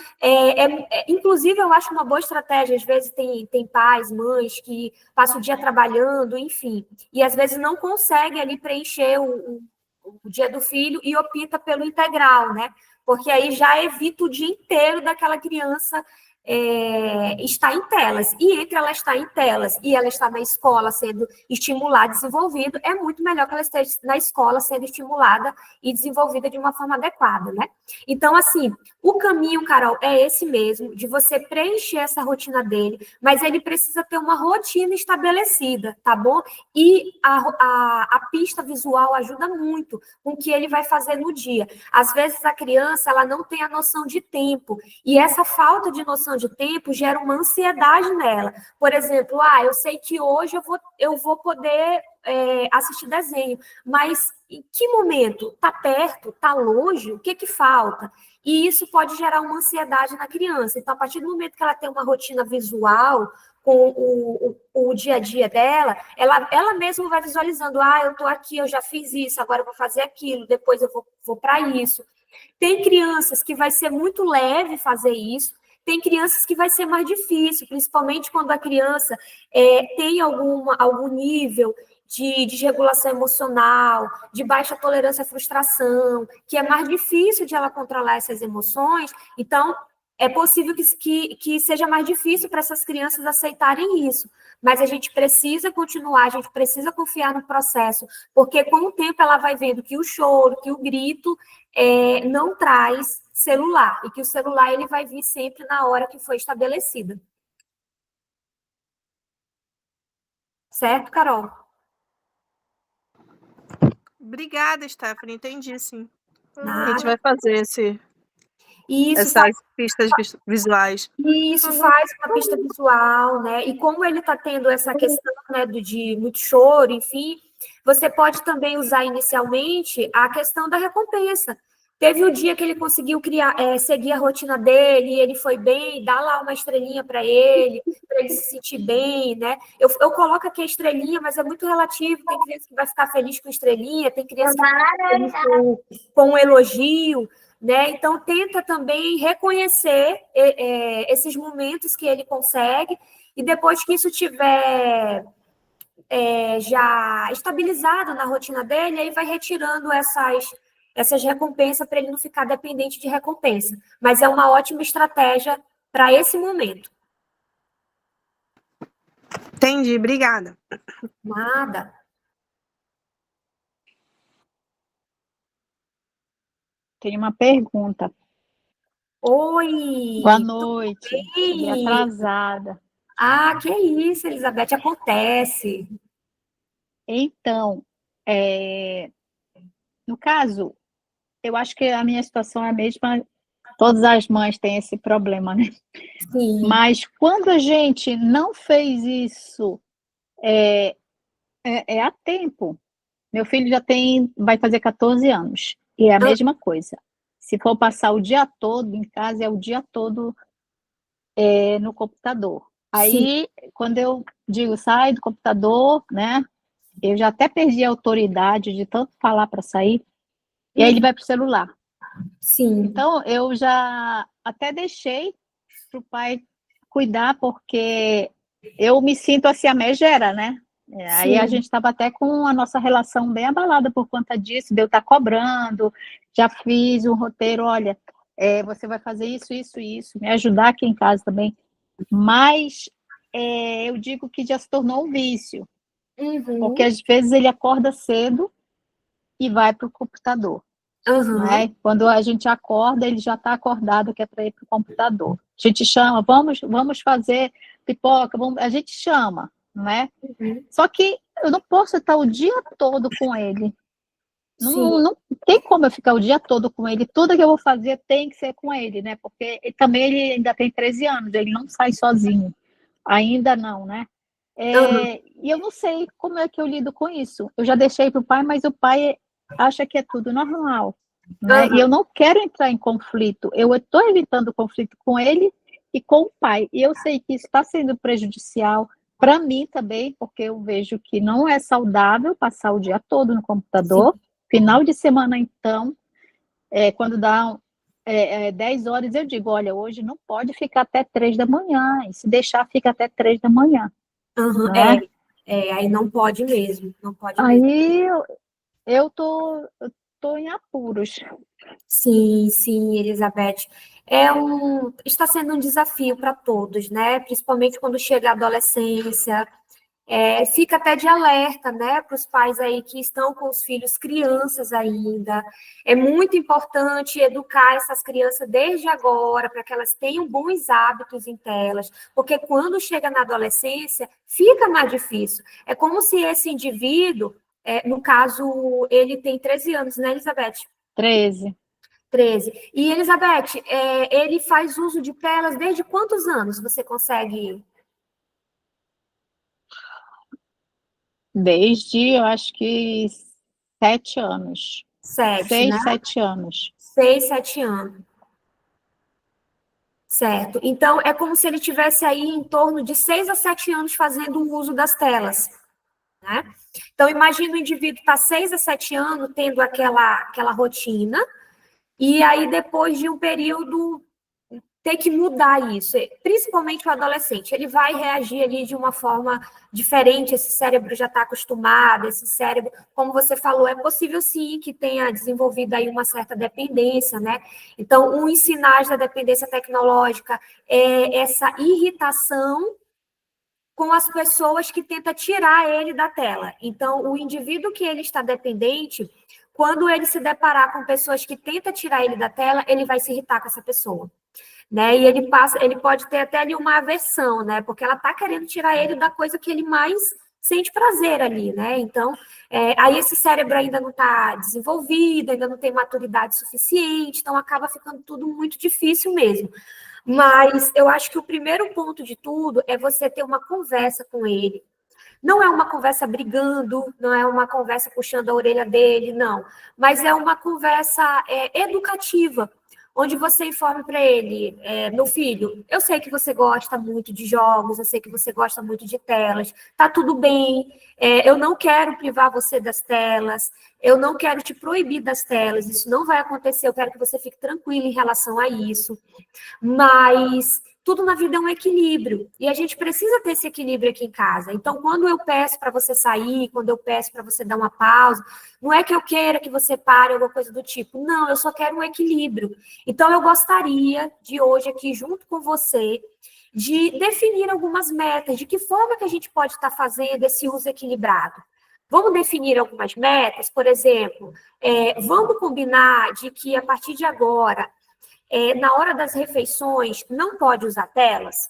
inclusive, eu acho uma boa estratégia. Às vezes tem pais, mães que passam o dia trabalhando, enfim, e às vezes não consegue ali preencher o dia do filho e opta pelo integral, né? Porque aí já evita o dia inteiro daquela criança estar em telas. E entre ela estar em telas e ela estar na escola sendo estimulada, desenvolvida, é muito melhor que ela esteja na escola sendo estimulada e desenvolvida de uma forma adequada, né? Então, assim, o caminho, Carol, é esse mesmo, de você preencher essa rotina dele, mas ele precisa ter uma rotina estabelecida, tá bom? E a pista visual ajuda muito com o que ele vai fazer no dia. Às vezes, a criança, ela não tem a noção de tempo, e essa falta de noção de tempo gera uma ansiedade nela. Por exemplo, eu sei que hoje eu vou poder assistir desenho, mas em que momento? Está perto? Está longe? O que falta? E isso pode gerar uma ansiedade na criança. Então, a partir do momento que ela tem uma rotina visual com o dia a dia dela, ela mesma vai visualizando, eu estou aqui, eu já fiz isso, agora eu vou fazer aquilo, depois eu vou para isso. Tem crianças que vai ser muito leve fazer isso, tem crianças que vai ser mais difícil, principalmente quando a criança tem algum nível de desregulação emocional, de baixa tolerância à frustração, que é mais difícil de ela controlar essas emoções. Então, é possível que seja mais difícil para essas crianças aceitarem isso. Mas a gente precisa continuar, a gente precisa confiar no processo, porque com o tempo ela vai vendo que o choro, que o grito não traz celular, e que o celular ele vai vir sempre na hora que foi estabelecida. Certo, Carol? Obrigada, Stephanie, entendi, sim. Nada. A gente vai fazer Isso essas pistas visuais. Isso faz uma pista visual, né? E como ele está tendo essa questão, né, de muito choro, enfim, você pode também usar inicialmente a questão da recompensa. Teve o dia que ele conseguiu seguir a rotina dele, e ele foi bem, dá lá uma estrelinha para ele se sentir bem, né? Eu coloco aqui a estrelinha, mas é muito relativo. Tem criança que vai ficar feliz com estrelinha, tem criança que vai ficar feliz com um elogio, né? Então, tenta também reconhecer esses momentos que ele consegue, e depois que isso tiver já estabilizado na rotina dele, aí vai retirando essas recompensas para ele não ficar dependente de recompensa. Mas é uma ótima estratégia para esse momento. Entendi, obrigada. Nada. Tem uma pergunta. Oi! Boa noite. Cheguei atrasada. Ah, que isso, Elizabeth, acontece. Então, no caso, eu acho que a minha situação é a mesma, todas as mães têm esse problema, né? Sim. Mas quando a gente não fez isso a tempo, meu filho vai fazer 14 anos, e é a mesma coisa. Se for passar o dia todo em casa, é o dia todo no computador. Aí, quando eu digo sai do computador, né? Eu já até perdi a autoridade de tanto falar para sair, e aí ele vai para o celular. Sim. Então, eu já até deixei para o pai cuidar, porque eu me sinto assim, a megera, né? Aí a gente estava até com a nossa relação bem abalada por conta disso, de eu estar cobrando, já fiz um roteiro, olha, você vai fazer isso, isso e isso, me ajudar aqui em casa também. Mas eu digo que já se tornou um vício, porque às vezes ele acorda cedo e vai para o computador. Né? Quando a gente acorda, ele já está acordado, que é para ir para o computador. A gente chama, vamos fazer pipoca, a gente chama, né? Só que eu não posso estar o dia todo com ele. Não tem como eu ficar o dia todo com ele. Tudo que eu vou fazer tem que ser com ele, né? Porque ele ainda tem 13 anos, ele não sai sozinho. Ainda não, né? E eu não sei como é que eu lido com isso. Eu já deixei para o pai, mas o pai acha que é tudo normal. Né? E eu não quero entrar em conflito. Eu estou evitando conflito com ele e com o pai. E eu sei que isso está sendo prejudicial para mim também, porque eu vejo que não é saudável passar o dia todo no computador. Sim. Final de semana, então, quando dá 10 horas, eu digo, olha, hoje não pode ficar até 3 da manhã. E se deixar, fica até 3 da manhã. Né? Aí não pode mesmo. Não pode aí mesmo. Eu tô em apuros. Sim, Elizabeth. Está sendo um desafio para todos, né? Principalmente quando chega a adolescência. Fica até de alerta, né, para os pais aí que estão com os filhos crianças ainda. É muito importante educar essas crianças desde agora, para que elas tenham bons hábitos em telas, porque quando chega na adolescência, fica mais difícil. É como se esse indivíduo, no caso, ele tem 13 anos, né, Elizabeth? 13. E, Elizabeth, ele faz uso de telas desde quantos anos você consegue? Desde, eu acho que 7 anos. 6, né? 7 anos. 6, 7 anos. Certo. Então, é como se ele tivesse aí em torno de 6 a 7 anos fazendo o uso das telas. Né? Então, imagina o indivíduo estar 6 a 7 anos tendo aquela rotina, e aí depois de um período ter que mudar isso, principalmente o adolescente. Ele vai reagir ali de uma forma diferente, esse cérebro já está acostumado, esse cérebro, como você falou, é possível sim que tenha desenvolvido aí uma certa dependência, né? Então, um sinais da dependência tecnológica é essa irritação com as pessoas que tentam tirar ele da tela. Então, o indivíduo que ele está dependente, quando ele se deparar com pessoas que tentam tirar ele da tela, ele vai se irritar com essa pessoa. Né? E ele pode ter até ali uma aversão, né? Porque ela está querendo tirar ele da coisa que ele mais sente prazer ali, né? Então, aí esse cérebro ainda não está desenvolvido, ainda não tem maturidade suficiente, então acaba ficando tudo muito difícil mesmo. Mas eu acho que o primeiro ponto de tudo é você ter uma conversa com ele. Não é uma conversa brigando, não é uma conversa puxando a orelha dele, não. Mas é uma conversa educativa, onde você informe para ele, meu filho, eu sei que você gosta muito de jogos, eu sei que você gosta muito de telas, tá tudo bem, eu não quero privar você das telas, eu não quero te proibir das telas, isso não vai acontecer, eu quero que você fique tranquilo em relação a isso, mas tudo na vida é um equilíbrio, e a gente precisa ter esse equilíbrio aqui em casa. Então, quando eu peço para você sair, quando eu peço para você dar uma pausa, não é que eu queira que você pare, alguma coisa do tipo, não, eu só quero um equilíbrio. Então, eu gostaria de hoje aqui, junto com você, de definir algumas metas, de que forma que a gente pode estar fazendo esse uso equilibrado. Vamos definir algumas metas, por exemplo, vamos combinar de que a partir de agora, na hora das refeições, não pode usar telas?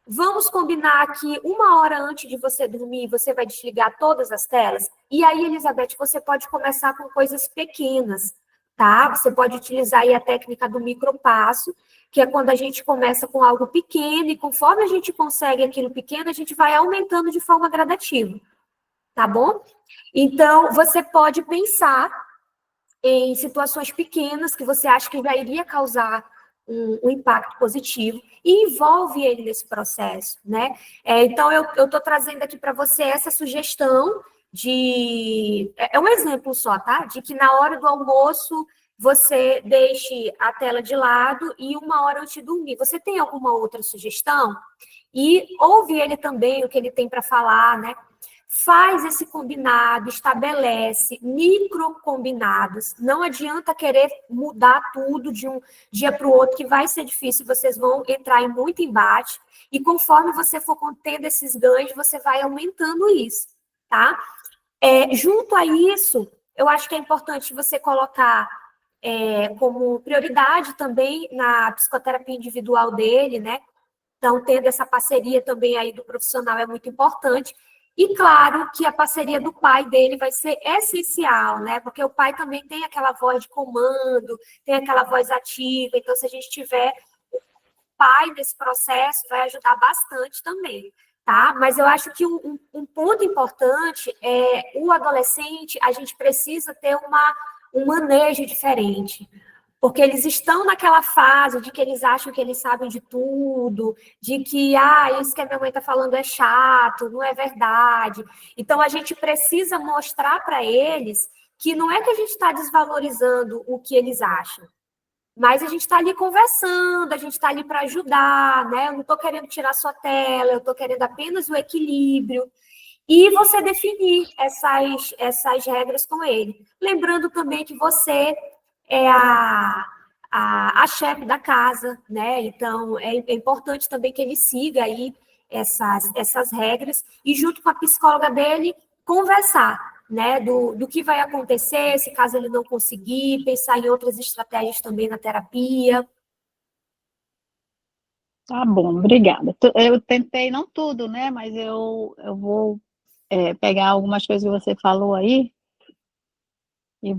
Vamos combinar que 1 hora antes de você dormir, você vai desligar todas as telas? E aí, Elizabeth, você pode começar com coisas pequenas, tá? Você pode utilizar aí a técnica do micropasso, que é quando a gente começa com algo pequeno e conforme a gente consegue aquilo pequeno, a gente vai aumentando de forma gradativa, tá bom? Então, você pode pensar em situações pequenas que você acha que já iria causar um impacto positivo e envolve ele nesse processo, né? Então, eu estou trazendo aqui para você essa sugestão de... É um exemplo só, tá? De que na hora do almoço você deixe a tela de lado e 1 hora antes de dormir. Você tem alguma outra sugestão? E ouve ele também, o que ele tem para falar, né? Faz esse combinado, estabelece microcombinados. Não adianta querer mudar tudo de um dia para o outro, que vai ser difícil, vocês vão entrar em muito embate. E conforme você for contendo esses ganhos, você vai aumentando isso, tá? Junto a isso, eu acho que é importante você colocar como prioridade também na psicoterapia individual dele, né? Então, tendo essa parceria também aí do profissional é muito importante. E claro que a parceria do pai dele vai ser essencial, né? Porque o pai também tem aquela voz de comando, tem aquela voz ativa. Então, se a gente tiver o pai nesse processo, vai ajudar bastante também, tá? Mas eu acho que um ponto importante é o adolescente, a gente precisa ter um manejo diferente. Porque eles estão naquela fase de que eles acham que eles sabem de tudo, de que, isso que a minha mãe está falando é chato, não é verdade. Então, a gente precisa mostrar para eles que não é que a gente está desvalorizando o que eles acham, mas a gente está ali conversando, a gente está ali para ajudar, né? Eu não estou querendo tirar sua tela, eu estou querendo apenas o equilíbrio. E você definir essas regras com ele. Lembrando também que você é a chefe da casa, né? Então, é importante também que ele siga aí essas regras e, junto com a psicóloga dele, conversar, né? Do que vai acontecer, se caso ele não conseguir, pensar em outras estratégias também na terapia. Tá bom, obrigada. Eu tentei, não tudo, né? Mas eu vou pegar algumas coisas que você falou aí e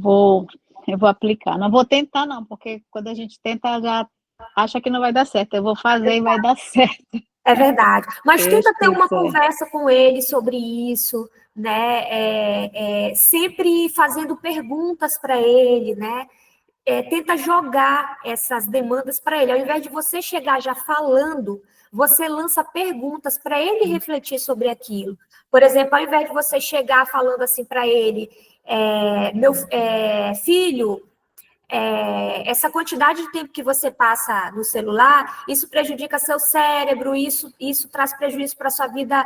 eu vou aplicar. Não vou tentar, não, porque quando a gente tenta, já acha que não vai dar certo. Eu vou fazer e vai dar certo. É verdade. Mas tenta ter uma Isso. conversa com ele sobre isso, né? Sempre fazendo perguntas para ele, né? Tenta jogar essas demandas para ele. Ao invés de você chegar já falando, você lança perguntas para ele refletir sobre aquilo. Por exemplo, ao invés de você chegar falando assim para ele, meu filho, essa quantidade de tempo que você passa no celular, isso prejudica seu cérebro, isso traz prejuízo para a sua vida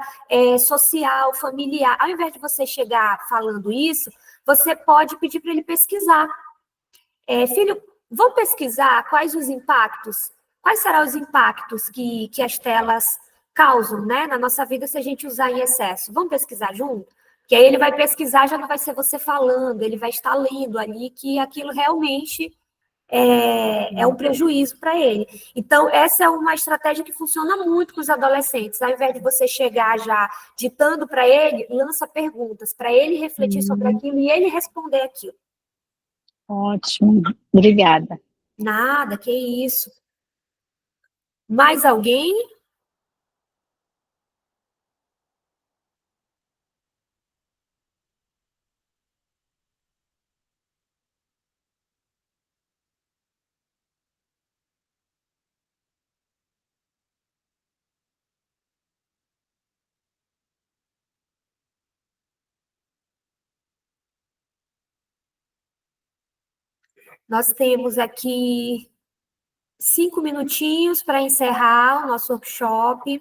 social, familiar. Ao invés de você chegar falando isso, você pode pedir para ele pesquisar. Filho, vamos pesquisar quais os impactos, quais serão os impactos que as telas causam, né, na nossa vida se a gente usar em excesso. Vamos pesquisar junto? Que aí ele vai pesquisar, já não vai ser você falando, ele vai estar lendo ali que aquilo realmente é um prejuízo para ele. Então, essa é uma estratégia que funciona muito com os adolescentes. Ao invés de você chegar já ditando para ele, lança perguntas, para ele refletir sobre aquilo e ele responder aquilo. Ótimo, obrigada. Nada, que isso. Mais alguém? Nós temos aqui 5 minutinhos para encerrar o nosso workshop.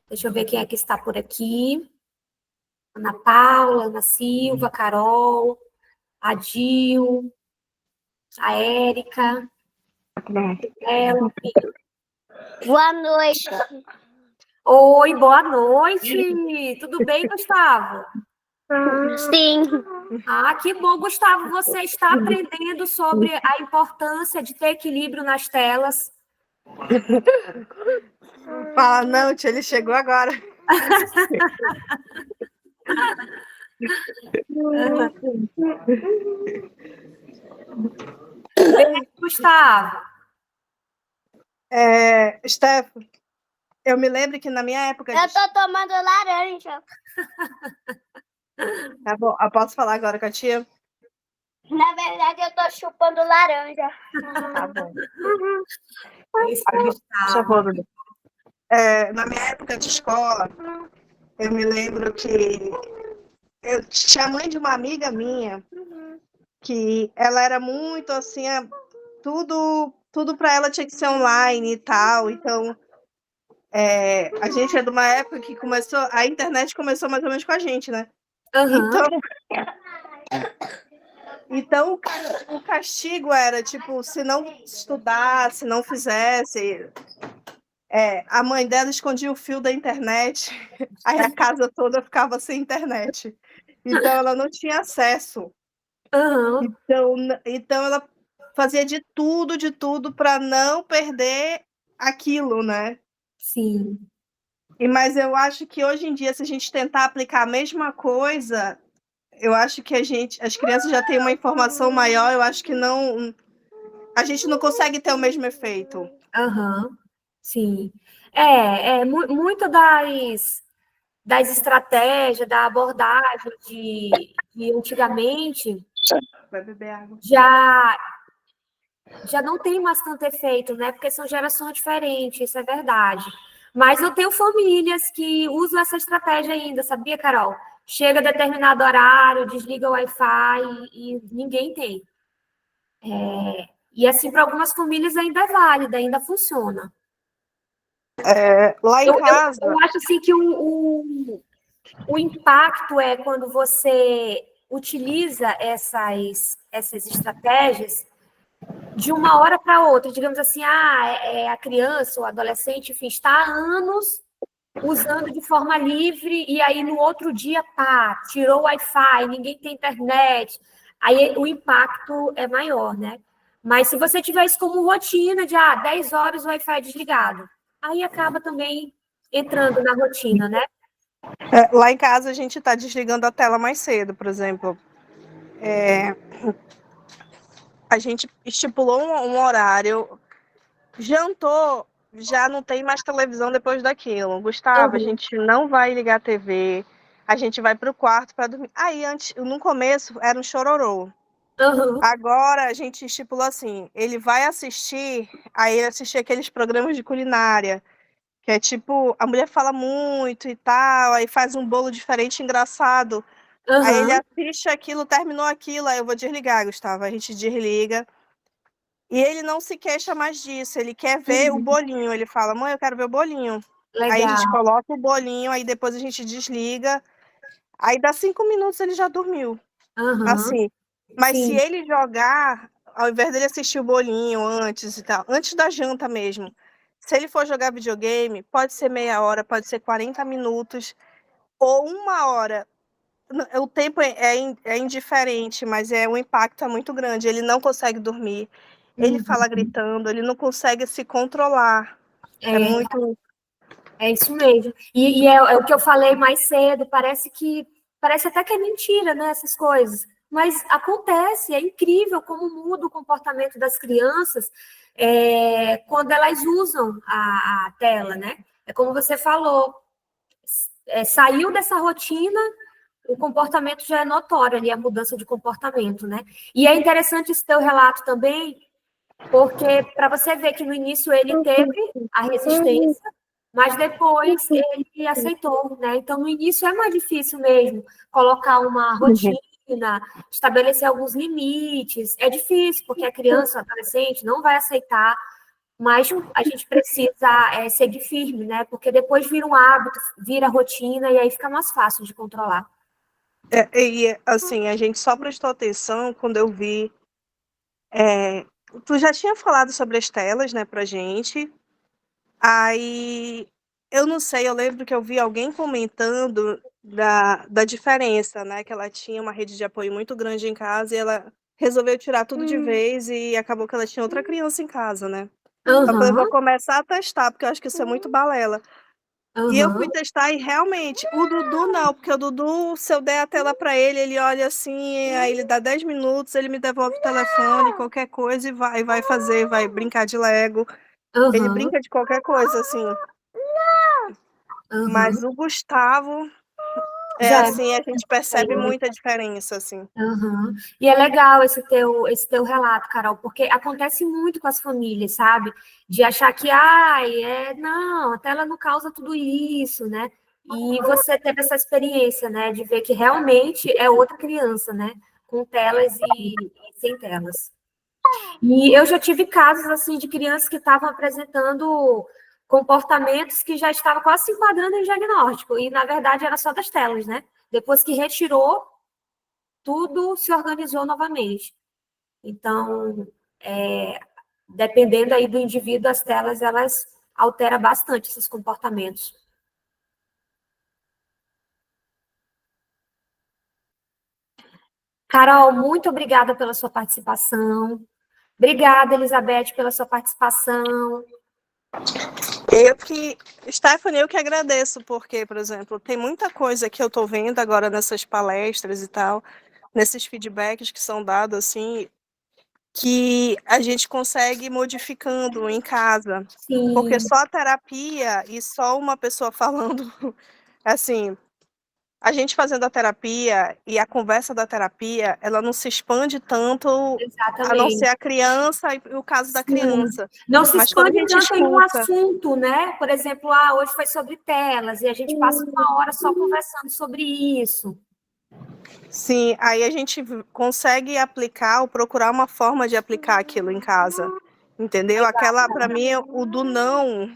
Deixa eu ver quem é que está por aqui. Ana Paula, Ana Silva, Carol, a Dil, a Érica. Boa noite. Oi, boa noite. Tudo bem, Gustavo? Sim. Ah, que bom, Gustavo. Você está aprendendo sobre a importância de ter equilíbrio nas telas. Fala, não, tia, ele chegou agora. Beijo, Gustavo. Steph, eu me lembro que na minha época... Eu tô tomando laranja. Tá bom, eu posso falar agora com a tia? Na verdade, eu tô chupando laranja. Tá bom. Isso, Gustavo. Por favor. Na minha época de escola, eu me lembro que eu tinha a mãe de uma amiga minha, que ela era muito assim, tudo para ela tinha que ser online e tal. Então, a gente é de uma época que a internet começou mais ou menos com a gente, né? Uhum. Então o castigo era, tipo, se não estudasse, se não fizesse... a mãe dela escondia o fio da internet, aí a casa toda ficava sem internet. Então, ela não tinha acesso. Uhum. Então ela fazia de tudo para não perder aquilo, né? Sim. Mas eu acho que hoje em dia, se a gente tentar aplicar a mesma coisa, eu acho que as crianças já têm uma informação maior, eu acho que a gente não consegue ter o mesmo efeito. Uhum. Sim. Muito das estratégias, da abordagem de antigamente Vai beber água. já não tem mais tanto efeito, né? Porque são gerações diferentes, isso é verdade. Mas eu tenho famílias que usam essa estratégia ainda, sabia, Carol? Chega a determinado horário, desliga o Wi-Fi e ninguém tem. E assim, para algumas famílias ainda é válida, ainda funciona. Lá em casa... Eu acho assim que o impacto é quando você utiliza essas estratégias de uma hora para outra. Digamos assim, a criança ou adolescente, enfim, está há anos usando de forma livre e aí no outro dia, pá, tirou o Wi-Fi, ninguém tem internet. Aí o impacto é maior, né? Mas se você tiver isso como rotina de 10 horas o Wi-Fi desligado, aí acaba também entrando na rotina, né? Lá em casa a gente está desligando a tela mais cedo, por exemplo. A gente estipulou um horário, jantou, já não tem mais televisão depois daquilo. Gustavo, a gente não vai ligar a TV, a gente vai para o quarto para dormir. Aí, no começo, era um chororô. Uhum. Agora a gente estipulou assim, ele vai assistir, aí ele assistir aqueles programas de culinária. Que é tipo, a mulher fala muito e tal, aí faz um bolo diferente, engraçado. Aí ele Aham. assiste aquilo, terminou aquilo, aí eu vou desligar, Gustavo. A gente desliga. E ele não se queixa mais disso, ele quer ver o Uhum. bolinho. Ele fala, mãe, eu quero ver o bolinho. Aí a gente Legal. coloca o bolinho, aí depois a gente desliga. Aí dá 5 minutos ele já dormiu. Aham. Assim. Mas se Sim. ele jogar, ao invés dele assistir o bolinho antes e tal, antes da janta mesmo, se ele for jogar videogame, pode ser meia hora, pode ser 40 minutos ou 1 hora. O tempo é indiferente, mas o impacto é muito grande. Ele não consegue dormir, ele fala Uhum. gritando, ele não consegue se controlar. É É, muito. é isso mesmo. E é o que eu falei mais cedo, parece até que é mentira, né, essas coisas. Mas acontece, é incrível como muda o comportamento das crianças quando elas usam a tela, né? É como você falou, saiu dessa rotina, o comportamento já é notório ali, a mudança de comportamento, né? E é interessante esse teu relato também, porque para você ver que no início ele teve a resistência, mas depois ele aceitou, né? Então, no início é mais difícil mesmo colocar uma rotina, estabelecer alguns limites. É difícil, porque a criança, a adolescente, não vai aceitar, mas a gente precisa seguir firme, né? Porque depois vira um hábito, vira rotina, e aí fica mais fácil de controlar. E assim, a gente só prestou atenção quando eu vi. Tu já tinha falado sobre as telas, né, pra gente. Aí, eu não sei, eu lembro que eu vi alguém comentando da diferença, né? Que ela tinha uma rede de apoio muito grande em casa e ela resolveu tirar tudo de vez e acabou que ela tinha outra criança em casa, né? Eu falei, vou Aham, começar a testar, porque eu acho que isso é muito balela. E eu fui aham, testar e realmente, o Dudu não, porque o Dudu, se eu der a tela para ele, ele olha assim, aí ele dá 10 minutos, ele me devolve o telefone, qualquer coisa e vai fazer, vai brincar de Lego. Ele aham, brinca de qualquer coisa, assim. aham. Mas o Gustavo é Já é assim, a gente percebe diferente. muita diferença, assim. Aham. E é legal esse teu relato, Carol, porque acontece muito com as famílias, sabe? De achar que, ai, não, a tela não causa tudo isso, né? E você teve essa experiência, né, de ver que realmente é outra criança, né? Com telas e sem telas. E eu já tive casos, assim, de crianças que estavam apresentando comportamentos que já estavam quase se enquadrando em diagnóstico, e na verdade era só das telas, né? Depois que retirou, tudo se organizou novamente. Então, dependendo aí do indivíduo, as telas, elas alteram bastante esses comportamentos. Carol, muito obrigada pela sua participação. Obrigada, Elizabeth, pela sua participação. Stephanie, eu que agradeço, porque, por exemplo, tem muita coisa que eu tô vendo agora nessas palestras e tal, nesses feedbacks que são dados, assim, que a gente consegue ir modificando em casa. Porque Sim, só a terapia e só uma pessoa falando, assim, a gente fazendo a terapia e a conversa da terapia, ela não se expande tanto, a não ser exatamente. a criança e o caso da Sim. criança. Não se Mas quando a expande gente tanto em um escuta, assunto, né? Por exemplo, hoje foi sobre telas, e a gente passa 1 hora só conversando sobre isso. sim, aí a gente consegue aplicar ou procurar uma forma de aplicar aquilo em casa. Entendeu? Aquela, para mim, o do não,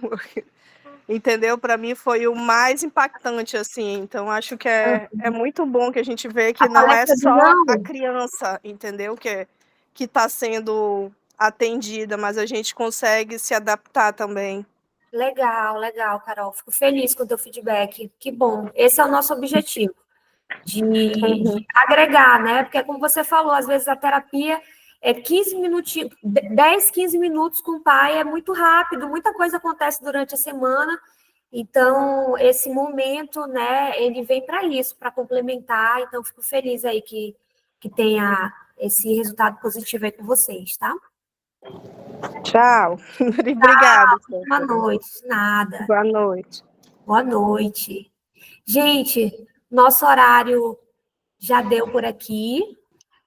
entendeu? Para mim foi o mais impactante, assim. Então, acho que é muito bom que a gente vê A que não é palestra do só a não, criança, entendeu? Que está sendo atendida, mas a gente consegue se adaptar também. legal, legal, Carol. Fico feliz com o teu feedback. Que bom. Esse é o nosso objetivo, de agregar, né? Porque, como você falou, às vezes a terapia é 15 minutinhos, 10, 15 minutos com o pai é muito rápido, muita coisa acontece durante a semana. Então, esse momento, né, ele vem para isso, para complementar. Então, fico feliz aí que tenha esse resultado positivo aí com vocês, tá? Tchau. Obrigada, Boa Stephanie. noite, nada. Boa noite. Boa noite. Gente, nosso horário já deu por aqui.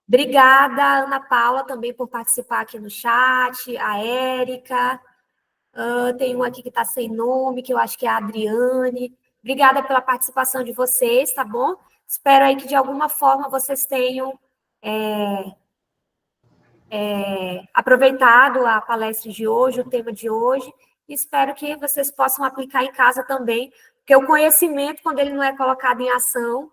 Obrigada, Ana Paula, também por participar aqui no chat, a Érica, Tem um aqui que está sem nome, que eu acho que é a Adriane. Obrigada pela participação de vocês, tá bom? Espero aí que, de alguma forma, vocês tenham aproveitado a palestra de hoje, o tema de hoje, e espero que vocês possam aplicar em casa também, porque o conhecimento, quando ele não é colocado em ação,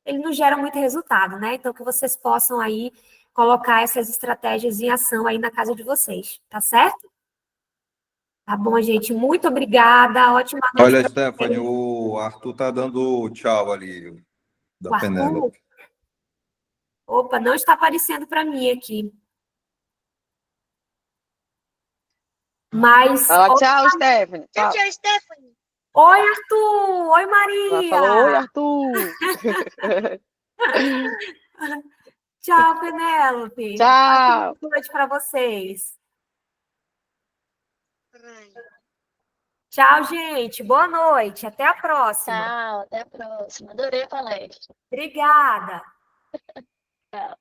ele não gera muito resultado, né? Então, que vocês possam aí colocar essas estratégias em ação aí na casa de vocês, tá certo? Tá bom, gente. Muito obrigada. Ótima noite Olha, para Stephanie, vocês. o Arthur tá dando tchau ali, da O Arthur? Penélope. Opa, não está aparecendo para mim aqui. Mas. Fala tchau, Stephanie. Tchau. Tchau, Stephanie. Oi, Arthur! Oi, Ela Maria! falou, oi, Arthur. Tchau, Penélope. Tchau. Boa noite para vocês. Tchau, gente. Boa noite. Até a próxima. Tchau, até a próxima. Adorei a palestra. Obrigada. Tchau.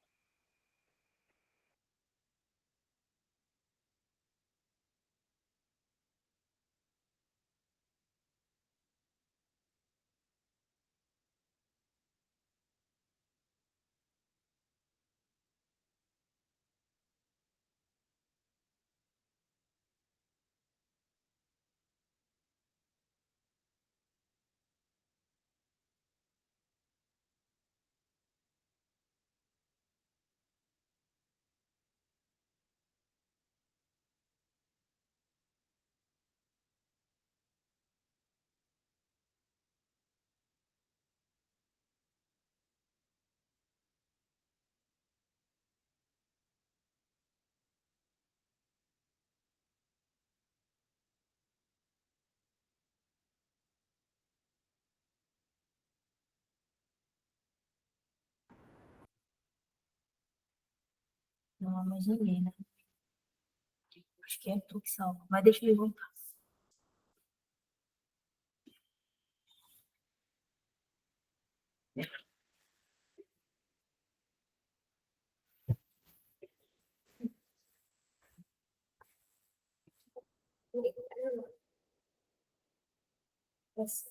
Não, mas Helena. Acho que é tu que salva. Mas deixa eu voltar. Yes.